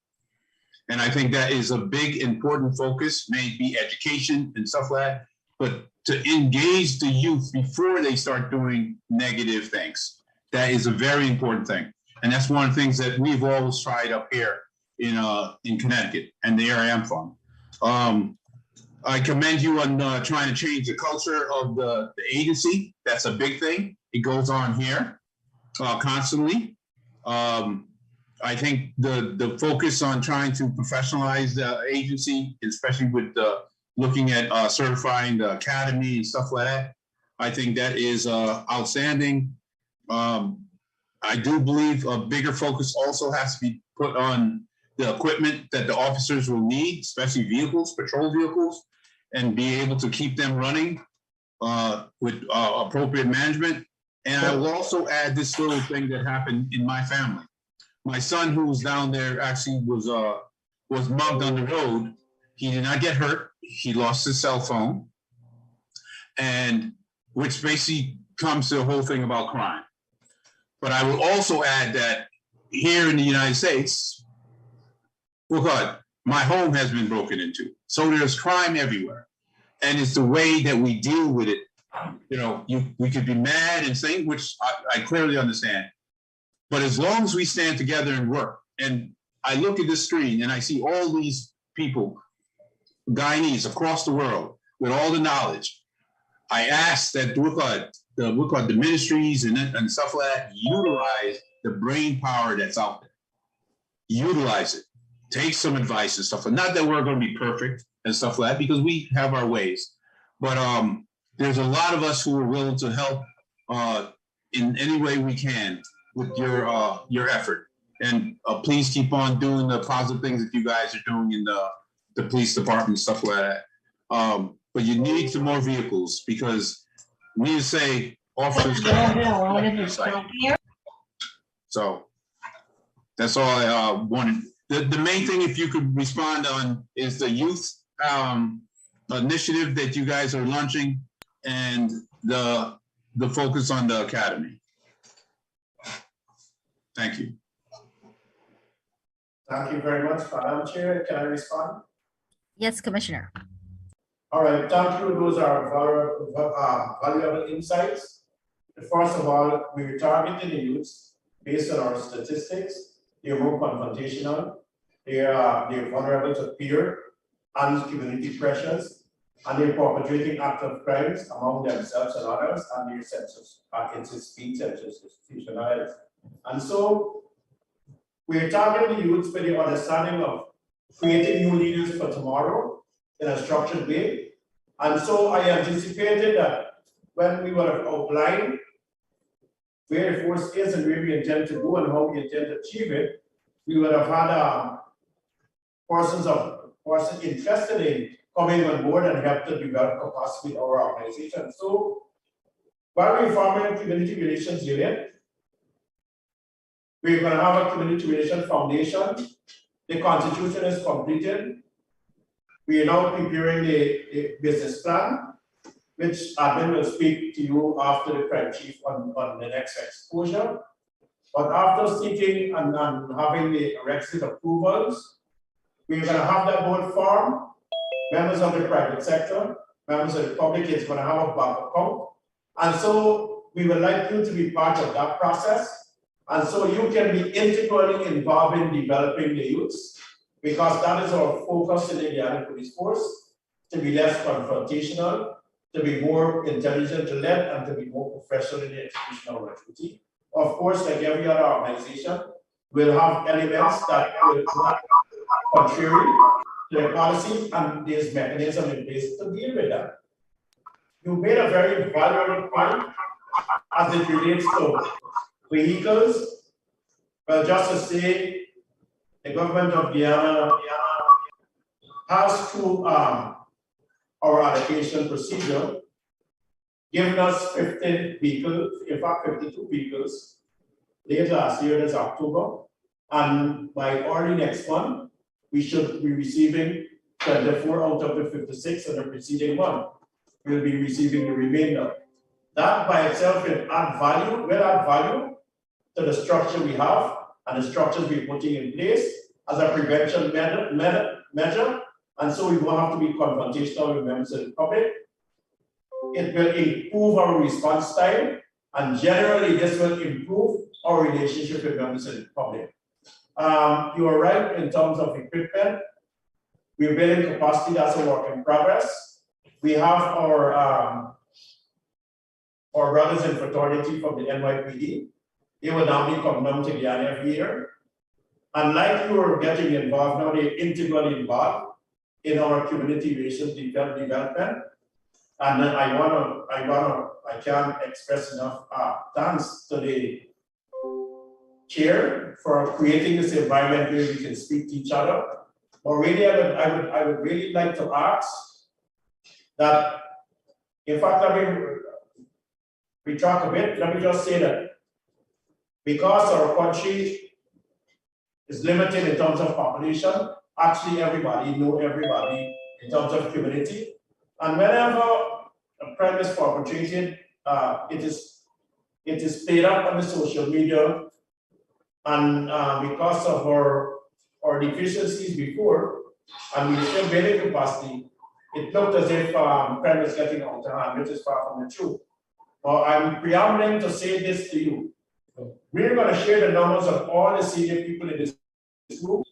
And I think that is a big, important focus, maybe education and stuff like that. but to engage the youth before they start doing negative things. That is a very important thing. And that's one of the things that we've always tried up here in Connecticut and the area I'm from. I commend you on trying to change the culture of the agency. That's a big thing. It goes on here constantly. I think the focus on trying to professionalize the agency, especially with looking at certifying the academy and stuff like that, I think that is outstanding. I do believe a bigger focus also has to be put on the equipment that the officers will need, especially vehicles, patrol vehicles, and be able to keep them running with appropriate management. And I will also add this little thing that happened in my family. My son, who was down there, actually was mugged on the road. He did not get hurt. He lost his cell phone, and which basically comes to the whole thing about crime. But I will also add that here in the United States, well, my home has been broken into. So there's crime everywhere. And it's the way that we deal with it. You know, we could be mad and saying, which I clearly understand. But as long as we stand together and work, and I look at this screen and I see all these people, Guyanese across the world with all the knowledge, I ask that the ministries and stuff like that utilize the brain power that's out there. Utilize it. Take some advice and stuff. Not that we're going to be perfect and stuff like that, because we have our ways. But there's a lot of us who are willing to help in any way we can with your effort. And please keep on doing the positive things that you guys are doing in the police department and stuff like that. But you need some more vehicles, because we need to say officers. So that's all I wanted. The main thing, if you could respond on, is the youth initiative that you guys are launching and the focus on the academy. Thank you. Thank you very much, Madam Chair. Can I respond? Yes, Commissioner. All right, thank you. Those are valuable insights. First of all, we're targeting the youths based on our statistics. They're more confrontational. They're vulnerable to peer and community pressures, and they're perpetrating active crimes among themselves and others, and their senses against speech and institutionalized. And so we're targeting the youths with the understanding of creating new leaders for tomorrow in a structured way. And so I anticipated that when we would have outlined where the force is and where we intend to go and how we intend to achieve it, we would have had persons interested in coming on board and help to develop capacity in our organization. So while we're forming a community relations unit, we're going to have a community relations foundation. The constitution is completed. We are now preparing the business plan, which admin will speak to you after the crime chief on the next exposure. But after seeking and having the requisite approvals, we're going to have that board formed. Members of the private sector, members of the public is going to have a bank account. And so we would like you to be part of that process. And so you can be integrally involved in developing the youths, because that is our focus in the Guyana Police Force, to be less confrontational, to be more intelligent-led, and to be more professional in the execution of our duty. Of course, like every other organization, we'll have elements that will not contrary to the policy, and there's mechanism in place to deal with that. You made a very valuable point as it relates to vehicles. Well, just to say, the government of Guyana has, through our allocation procedure, given us 50 vehicles, in fact 52 vehicles, late last year, that's October, and by early next month, we should be receiving 24 out of the 56 in the preceding month. We'll be receiving the remainder. That by itself will add value to the structure we have and the structures we're putting in place as a prevention measure. And so we won't have to be confrontational with members of the public. It will improve our response time, and generally this will improve our relationship with members of the public. You are right in terms of equipment. We're building capacity, that's a work in progress. We have our brothers in fraternity from the NYPD. They will now come down to Guyana every year. And like you are getting involved now, they're integrally involved in our community relations development. And I can't express enough thanks to the chair for creating this environment where we can speak to each other. But really, I would really like to ask that, in fact, we talk a bit, let me just say that because our country is limited in terms of population, actually everybody know everybody in terms of community. And whenever a crime is perpetrated, it is played up on the social media, and because of our deficiencies before, and we still building capacity, it looked as if crime is getting out of hand, which is far from the truth. Well, I'm preambling to say this to you. We're going to share the numbers of all the senior people in this group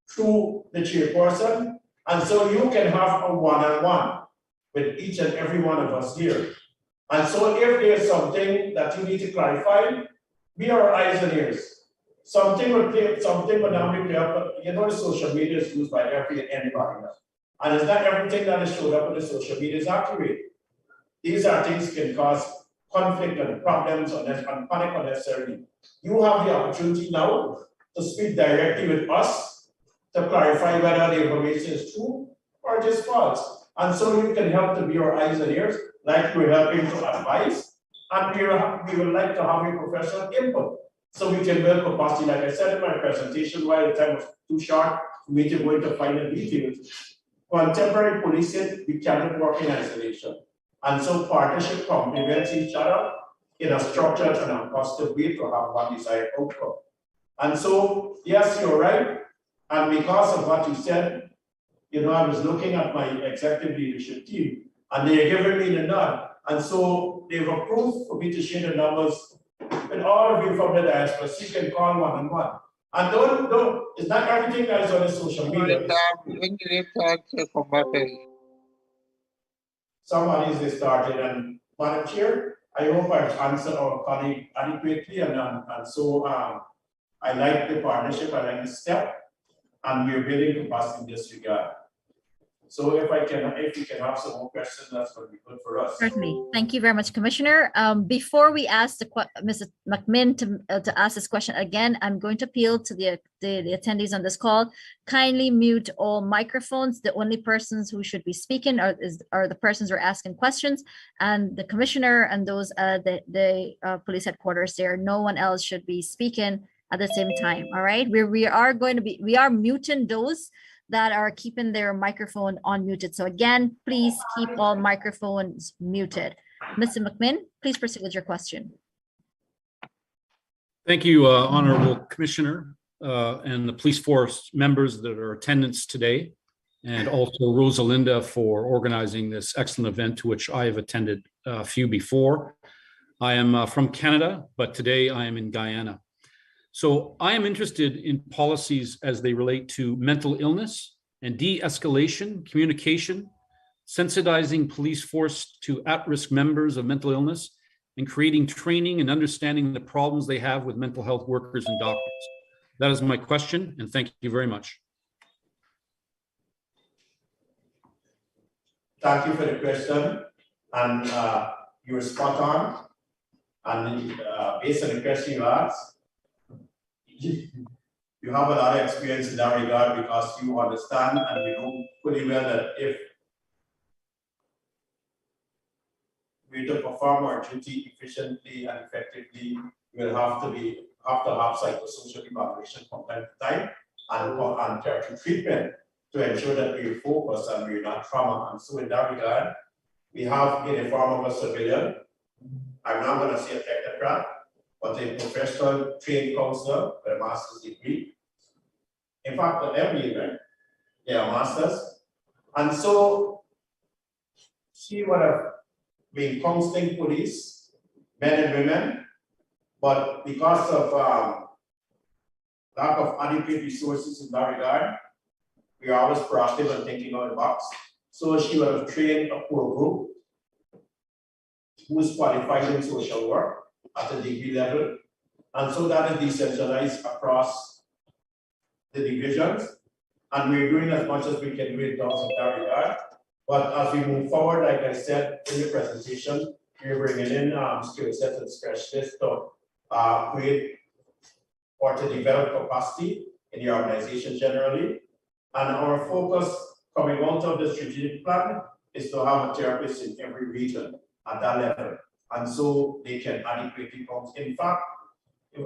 through the chairperson, and so you can have a one-on-one with each and every one of us here. And so if there's something that you need to clarify, be our eyes and ears. Something will now be clear, but you know the social media is used by anybody now. And it's not everything that is showed up on the social media is accurate. These are things that can cause conflict and problems and panic unnecessarily. You have the opportunity now to speak directly with us to clarify whether the information is true or it is false. And so you can help to be our eyes and ears, like we're helping to advise, and we would like to have a professional input so we can build capacity. Like I said in my presentation, while the time was too short for me to go into final details, contemporary policing, we cannot work in isolation. And so partnership complements each other in a structured and a positive way to have one desired outcome. And so, yes, you're right. And because of what you said, you know, I was looking at my executive leadership team and they're giving me the nod. And so they've approved for me to share the numbers with all of you from the diaspora. So you can call one-on-one. And don't, it's not everything that is on the social media. Somebody is started, and Madam Chair, I hope I've answered our colleague adequately, and so I like the partnership, I like the step, and we're building capacity in this regard. So if we can have some more questions, that's going to be good for us. Certainly. Thank you very much, Commissioner. Before we ask Mrs. McMinn to ask this question again, I'm going to appeal to the attendees on this call. Kindly mute all microphones. The only persons who should be speaking are the persons who are asking questions, and the Commissioner and those the police headquarters there. No one else should be speaking at the same time. All right. We are muting those that are keeping their microphone unmuted. So again, please keep all microphones muted. Mr. McMinn, please proceed with your question. Thank you, Honorable Commissioner, and the police force members that are attendants today, and also Rosalinda for organizing this excellent event to which I have attended a few before. I am from Canada, but today I am in Guyana. So I am interested in policies as they relate to mental illness and de-escalation, communication, sensitizing police force to at-risk members of mental illness, and creating training and understanding the problems they have with mental health workers and doctors. That is my question, and thank you very much. Thank you for the question, and you're spot on. And based on the question you asked, you have a lot of experience in that regard because you understand and you know pretty well that if we to perform our duty efficiently and effectively, we'll have to have psychosocial evaluation from time to time and therapy treatment to ensure that we're focused and we're not trauma. And so in that regard, we have in the form of a civilian, I'm not going to say a technocrat, but a professional trained counselor with a master's degree. In fact, an MBA, right? Yeah, masters. And so she would have counseling police, men and women, but because of lack of adequate resources in that regard, we are always proactive and thinking out of the box. So she would have trained a core group who is qualified in social work at a degree level. And so that is decentralized across the divisions. And we're doing as much as we can do in terms of that regard. But as we move forward, like I said in the presentation, we're bringing in skill sets and specialists to create or to develop capacity in the organization generally. And our focus coming out of the strategic plan is to have a therapist in every region at that level. And so they can adequately come. In fact,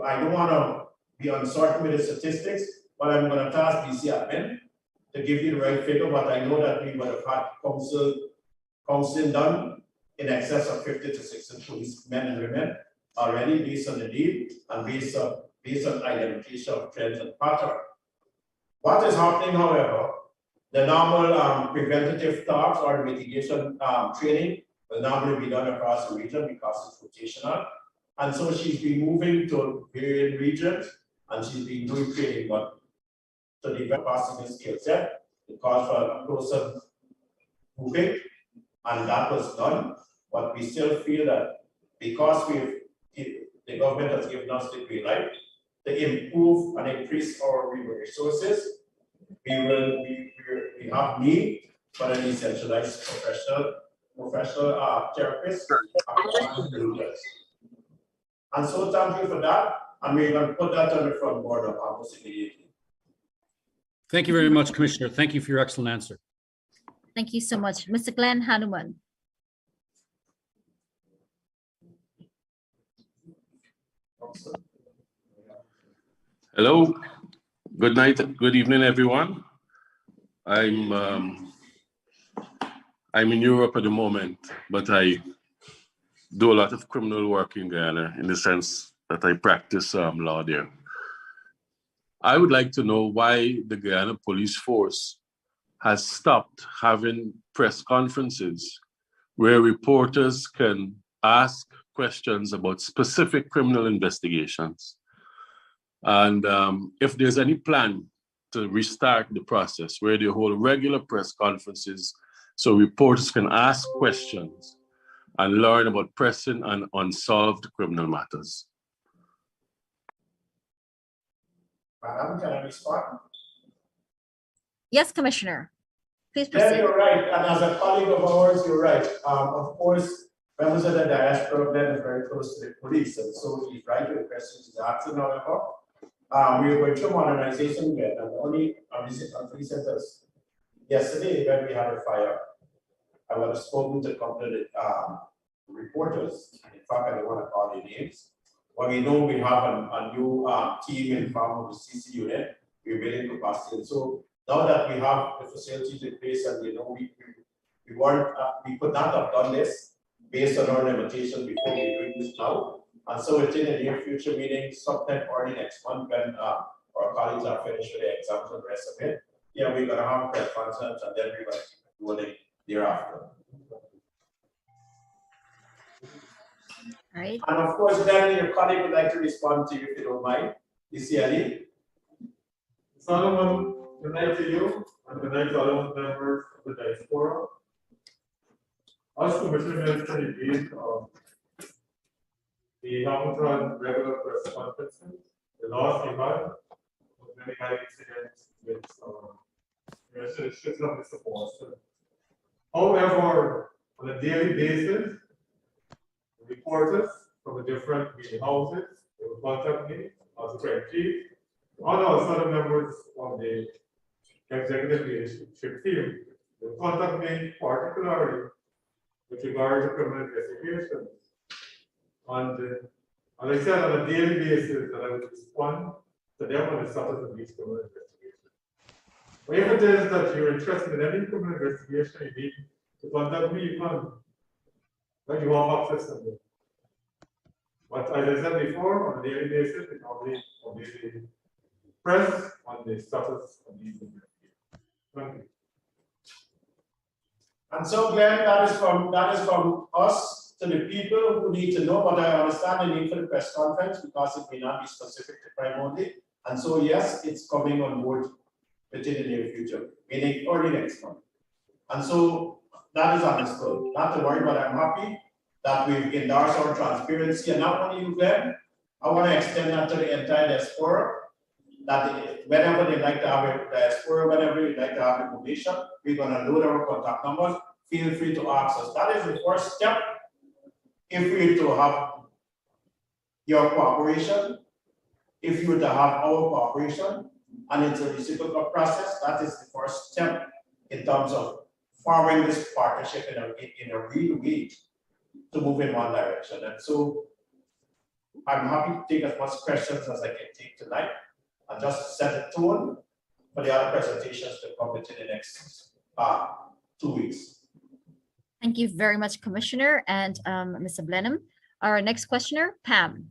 I don't want to be uncertain with the statistics, but I'm going to task DC admin to give you the right figure, but I know that we would have had counseling done in excess of 50 to 60 police men and women already based on the need and based on identification of trends and patterns. What is happening, however, the normal preventative talks or mitigation training will normally be done across the region because it's rotational. And so she's been moving to various regions and she's been doing training, but to develop passing skill set, it calls for a closer moving, and that was done. But we still feel that because the government has given us the green light to improve and increase our resources, we have need for a decentralized professional therapist. And so thank you for that, and we're going to put that on the front board of almost immediately. Thank you very much, Commissioner. Thank you for your excellent answer. Thank you so much. Mr. Glenn Hanuman. Hello, good night, good evening, everyone. I'm in Europe at the moment, but I do a lot of criminal work in Guyana in the sense that I practice law there. I would like to know why the Guyana police force has stopped having press conferences where reporters can ask questions about specific criminal investigations. And if there's any plan to restart the process where they hold regular press conferences so reporters can ask questions and learn about pressing and unsolved criminal matters. Madam, can I respond? Yes, Commissioner. Please Yeah, proceed. you're right. And as a colleague of ours, you're right. Of course, members of the diaspora then are very close to the police. And so he's right with the questions he's asking, however. We were through modernization with and only three centers. Yesterday, when we had a fire, I would have spoken to a couple of the reporters. In fact, I don't want to call their names. But we know we have a new team in form of the CC unit. We're building capacity. And so now that we have the facilities in place and we could not have done this based on our limitations before we doing this now. And so within the near future meeting, sometime early next month when our colleagues are finished with the exams and the rest of it, yeah, we're gonna have press conference and then we're gonna keep doing it thereafter. Right. And of course, then your colleague would like to respond to you if you don't mind. Ali. Solomon, good night to you, and good night to all of the members of the diaspora. As Commissioner mentioned, indeed, we haven't run regular press conferences. The last we had was when we had incidents with restrictions of Mr. Boston. However, on a daily basis, reporters from the different media houses they will contact me as a French chief, and also other members of the executive leadership team. They will contact me particularly with regard to criminal investigations. And as I said, on a daily basis, that I would respond to them on the status of these criminal investigations. But if it is that you're interested in any criminal investigation, you need to contact me, you can. But you have access to them. But as I said before, on a daily basis, we normally obviously press on the status of these investigations. Thank you. And so, Glenn, that is from us to the people who need to know, but I understand the need for the press conference because it may not be specific to crime only. And so, yes, it's coming on board within the near future, meaning early next month. And so that is understood. Not to worry, but I'm happy that we've endorsed our transparency. And not only you, Glenn, I want to extend that to the entire diaspora, that whenever they like to have a diaspora, whenever you like to have information, we're going to load our contact numbers. Feel free to ask us. That is the first step. If we to have your cooperation, if you were to have our cooperation, and it's a reciprocal process, that is the first step in terms of forming this partnership in a real way to move in one direction. And so I'm happy to take as much questions as I can take tonight and just set a tone for the other presentations to come within the next 2 weeks. Thank you very much, Commissioner and Mr. Blenheim. Our next questioner, Pam.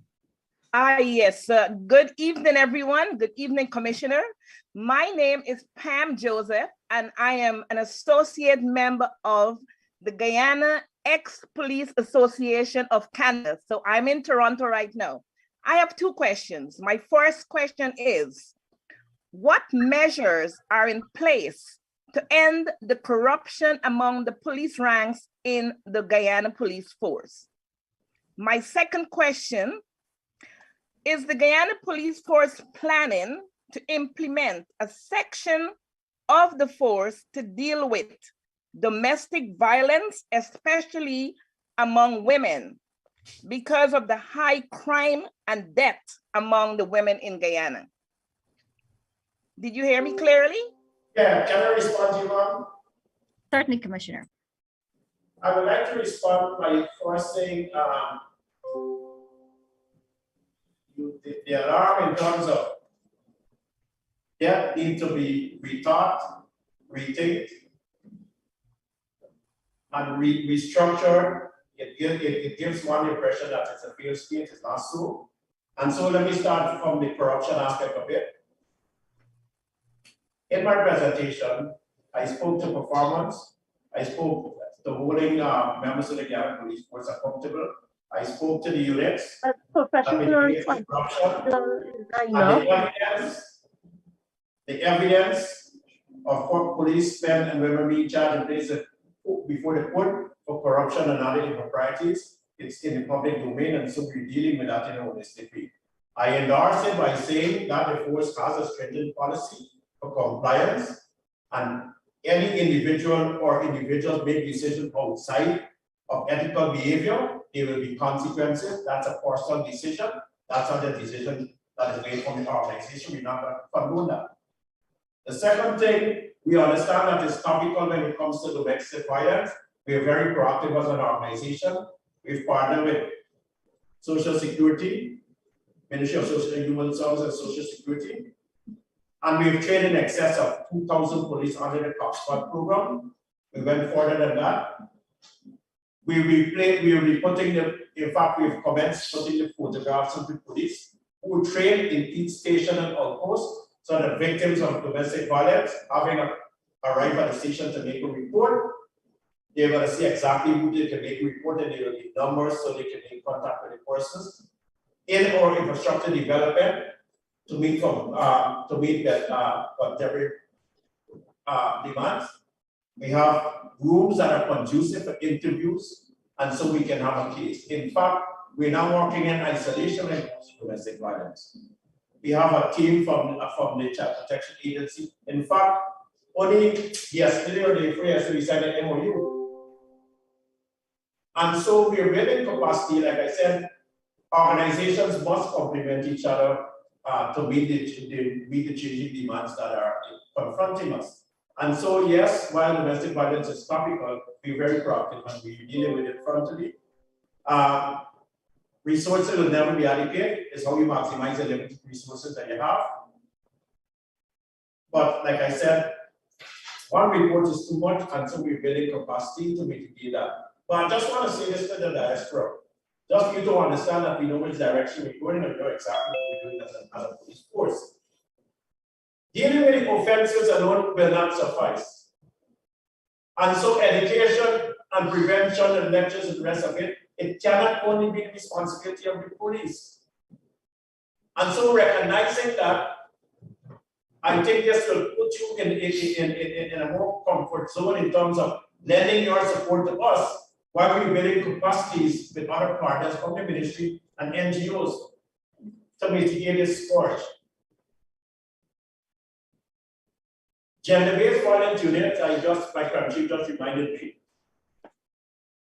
Yes. Good evening, everyone. Good evening, Commissioner. My name is Pam Joseph, and I am an associate member of the Guyana Ex-Police Association of Canada. So I'm in Toronto right now. I have two questions. My first question is, what measures are in place to end the corruption among the police ranks in the Guyana Police Force? My second question, is the Guyana Police Force planning to implement a section of the force to deal with domestic violence, especially among women, because of the high crime and death among the women in Guyana? Did you hear me clearly? Yeah, can I respond to you, ma'am? Certainly, Commissioner. I would like to respond by first saying the alarm in terms of death need to be rethought, rethink, and restructured. It gives one impression that it's a failed state. It's not so. And so let me start from the corruption aspect of it. In my presentation, I spoke to performance. I spoke to holding members of the Guyana Police Force accountable. I spoke to the units. Professional corruption. The evidence of what police spend and women being charged and placed before the court for corruption and other improprieties. It's in the public domain, and so we're dealing with that in a holistic way. I endorse it by saying that the force has a stringent policy for compliance, and any individual or individuals make decisions outside of ethical behavior, there will be consequences. That's a personal decision. That's not a decision that is made from the organization. We're not going to condone that. The second thing, we understand that it's topical when it comes to domestic violence. We are very proactive as an organization. We've partnered with Social Security, Ministry of Social and Human Services and Social Security. And we've trained in excess of 2,000 police under the Cop Squad program. We went further than that. We will be putting the, in fact, we've commenced putting the photographs of the police who train in each station and outpost, so that victims of domestic violence having arrived at the station to make a report, they're going to see exactly who they can make a report, and there will be numbers so they can make contact with the persons. In our infrastructure development, to meet that contemporary demands. We have rooms that are conducive for interviews, and so we can have a case. In fact, we're now working in isolation when it comes to domestic violence. We have a team from the Child Protection Agency. In fact, only yesterday or the day before yesterday, we signed an MOU. And so we're building capacity. Like I said, organizations must complement each other to meet the changing demands that are confronting us. And so, yes, while domestic violence is topical, we're very proactive and we're dealing with it frontally. Resources will never be adequate. It's how you maximize the limited resources that you have. But like I said, one report is too much, and so we're building capacity to mitigate that. But I just want to say this to the diaspora. Just for you to understand that we know which direction we're going and we know exactly what we're doing as a police force. Dealing with the offenses alone will not suffice. And so education and prevention and lectures and the rest of it, it cannot only be the responsibility of the police. And so recognizing that, I think this will put you in a more comfort zone in terms of lending your support to us while we building capacities with other partners from the ministry and NGOs to mitigate this scourge. Gender-based violence units, my country just reminded me,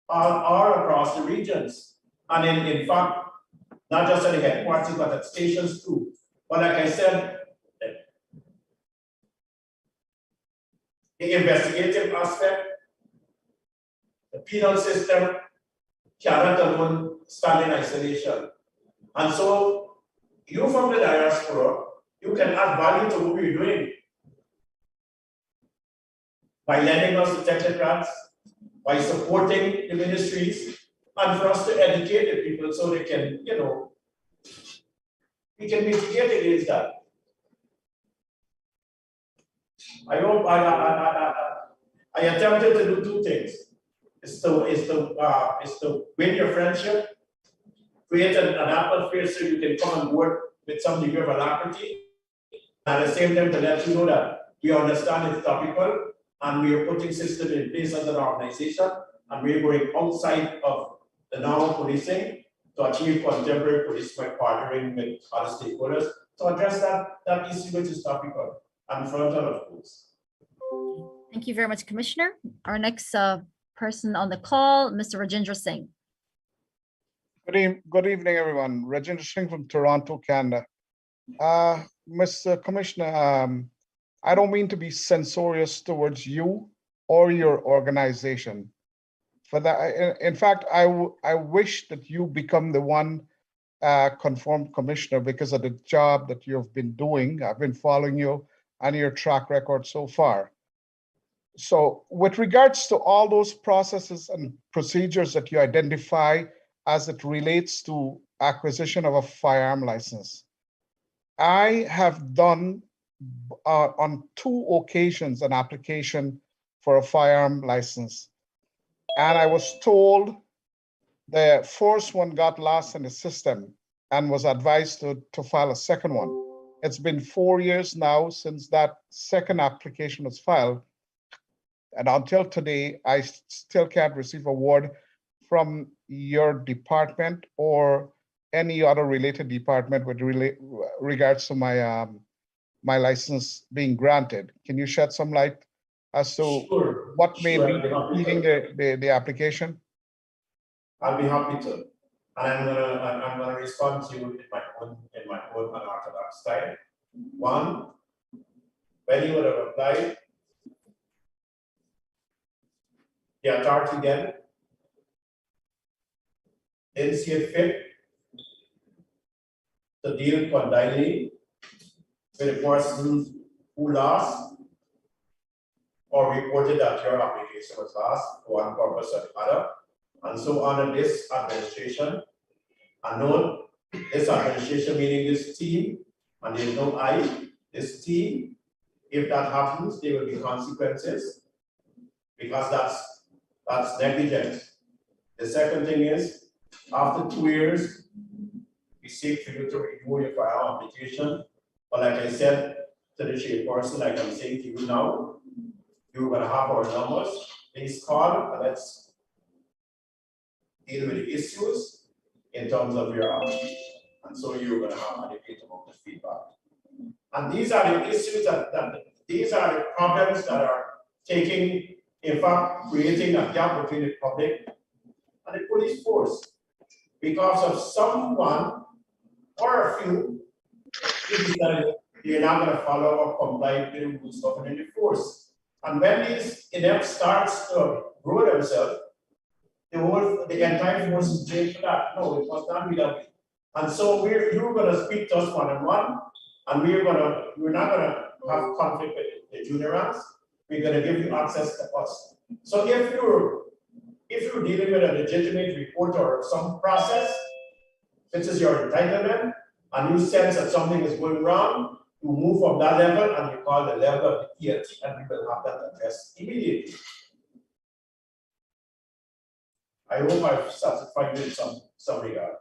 are across the regions. And in fact, not just at the headquarters, but at stations too. But like I said, the investigative aspect, the penal system cannot alone stand in isolation. And so you from the diaspora, you can add value to what we're doing by lending us the technocrats, by supporting the ministries, and for us to educate the people so they can, we can mitigate against that. I hope I attempted to do two things. Is to win your friendship, create an atmosphere so you can come on board with some degree of alacrity, and at the same time to let you know that we understand it's topical and we are putting systems in place as an organization, and we're going outside of the normal policing to achieve contemporary policing by partnering with other stakeholders to address that issue which is topical and frontal, of course. Thank you very much, Commissioner. Our next person on the call, Mr. Rajendra Singh. Good evening, everyone. Rajendra Singh from Toronto, Canada. Mr. Commissioner, I don't mean to be censorious towards you or your organization. For that, in fact, I wish that you become the one confirmed commissioner because of the job that you've been doing. I've been following you and your track record so far. So with regards to all those processes and procedures that you identify as it relates to acquisition of a firearm license, I have done on 2 occasions an application for a firearm license. And I was told the first one got lost in the system and was advised to file a second one. It's been 4 years now since that second application was filed. And until today, I still can't receive a word from your department or any other related department with regards to my my license being granted. Can you shed some light as to what may be impeding the application? I'll be happy to. And I'm gonna respond to you in my own unorthodox style. One, when you would have applied, the authority then didn't see it fit to deal condilely with the person who lost or reported that your application was lost for one purpose or the other. And so under this administration, unknown, this administration meaning this team, and there's no I, this team, if that happens, there will be consequences because that's negligence. The second thing is, after 2 years, we seek for you to review your firearm application. But like I said to the chairperson, like I'm saying to you now, you're gonna have our numbers. Please call and let's deal with the issues in terms of your application. And so you're gonna have adequate amount of feedback. And these are the issues these are the problems that are taking, in fact, creating a gap between the public and the police force because of someone or a few who decided they're not going to follow or comply with the rules governing the force. And when these inepts starts to grow themselves, the entire force is blamed for that. No, it must not be that way. And so you're going to speak to us one-on-one, and we're not going to have conflict with the junior ranks. We're going to give you access to us. So if you're dealing with a legitimate report or some process, which is your entitlement, and you sense that something is going wrong, you move from that level and you call the level of the ELT, and we will have that addressed immediately. I hope I've satisfied you in some regard.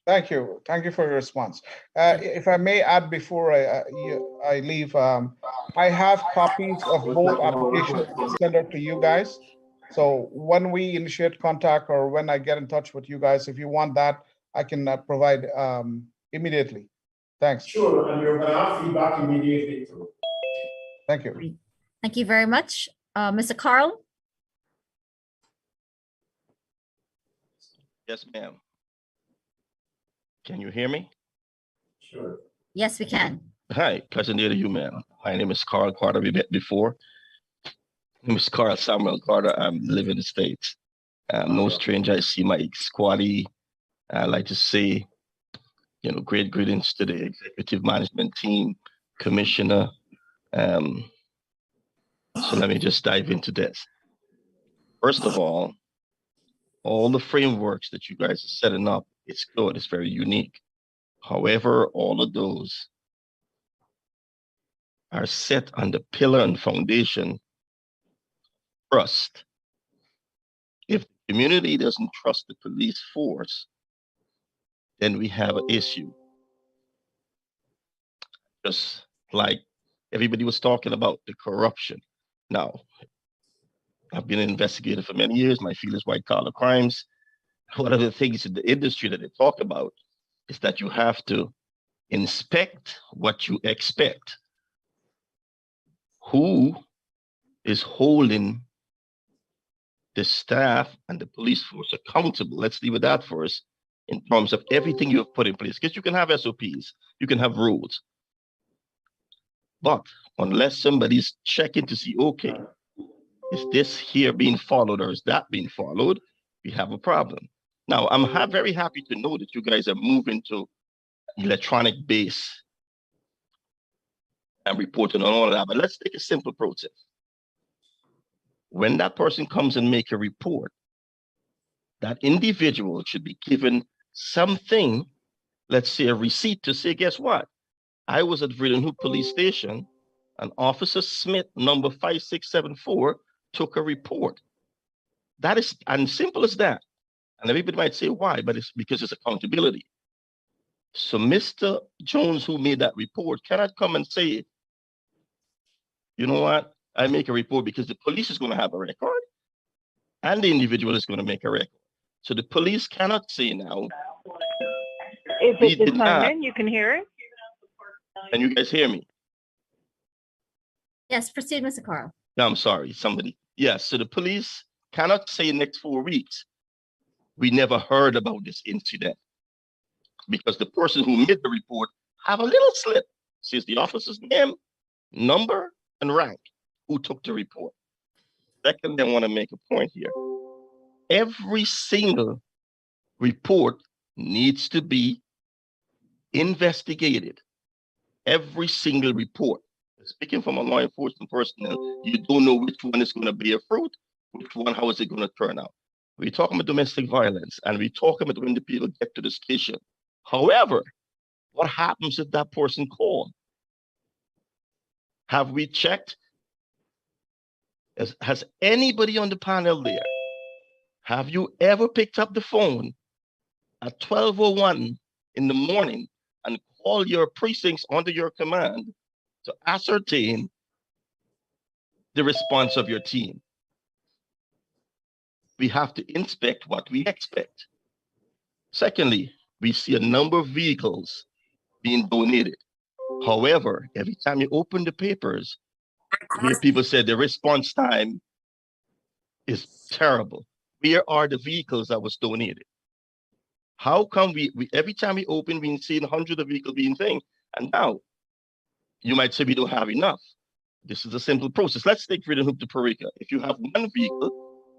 Thank you. Thank you for your response. If I may add before I leave, I have copies of both applications to send out to you guys. So when we initiate contact or when I get in touch with you guys, if you want that, I can provide immediately. Thanks. Sure, and you're going to have feedback immediately too. Thank you. Thank you very much. Mr. Carl? Yes, ma'am. Can you hear me? Sure. Yes, we can. Hi, pleasant day to you, ma'am. My name is Carl Carter. We met before. My name is Carl Samuel Carter. I live in the States. I'm no stranger. I see my squaddy. I like to say, you know, great greetings to the executive management team, commissioner. So let me just dive into this. First of all the frameworks that you guys are setting up, it's good, it's very unique. However, all of those are set on the pillar and foundation trust. If the community doesn't trust the police force, then we have an issue. Just like everybody was talking about the corruption. Now, I've been an investigator for many years. My field is white collar crimes. One of the things in the industry that they talk about is that you have to inspect what you expect. Who is holding the staff and the police force accountable? Let's leave it that first in terms of everything you have put in place. Because you can have SOPs, you can have rules. But unless somebody's checking to see, okay, is this here being followed or is that being followed? We have a problem. Now, I'm very happy to know that you guys are moving to electronic base and reporting on all of that. But let's take a simple process. When that person comes and make a report, that individual should be given something, let's say a receipt to say, guess what? I was at Vreeland Hoop Police Station and Officer Smith, number 5674, took a report. That is as simple as that. And everybody might say, why? But it's because it's accountability. So Mr. Jones, who made that report, cannot come and say, you know what? I make a report because the police is going to have a record and the individual is going to make a record. So the police cannot say now. Is it determined? You can hear it? Can you guys hear me? Yes, proceed, Mr. Carl. No, I'm sorry, somebody. Yes, so the police cannot say next 4 weeks, we never heard about this incident. Because the person who made the report have a little slip, says the officer's name, number, and rank, who took the report. Second, I want to make a point here. Every single report needs to be investigated. Every single report. Speaking from a law enforcement personnel, you don't know which one is going to bear fruit, which one, how is it going to turn out. We're talking about domestic violence, and we're talking about when the people get to the station. However, what happens if that person called? Have we checked? Has anybody on the panel there? Have you ever picked up the phone at 12:01 in the morning and call your precincts under your command to ascertain the response of your team? We have to inspect what we expect. Secondly, we see a number of vehicles being donated. However, every time you open the papers, you hear people say the response time is terrible. Where are the vehicles that was donated? How come we every time we open, we see hundreds of vehicles being thing, and now you might say we don't have enough. This is a simple process. Let's take Vreeland Hoop to Parika. If you have one vehicle,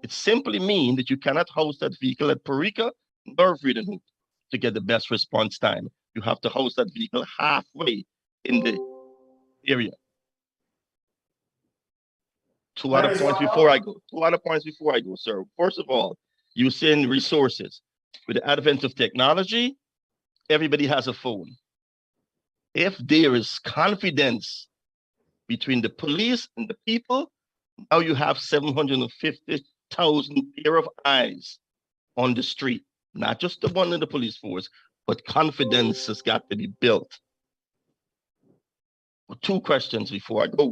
it simply means that you cannot house that vehicle at Parika nor Vreeland Hoop to get the best response time. You have to house that vehicle halfway in the area. Two other points before I go, sir. First of all, you send resources. With the advent of technology, everybody has a phone. If there is confidence between the police and the people, now you have 750 100,000 pair of eyes on the street, not just the one in the police force, but confidence has got to be built. Two questions before I go.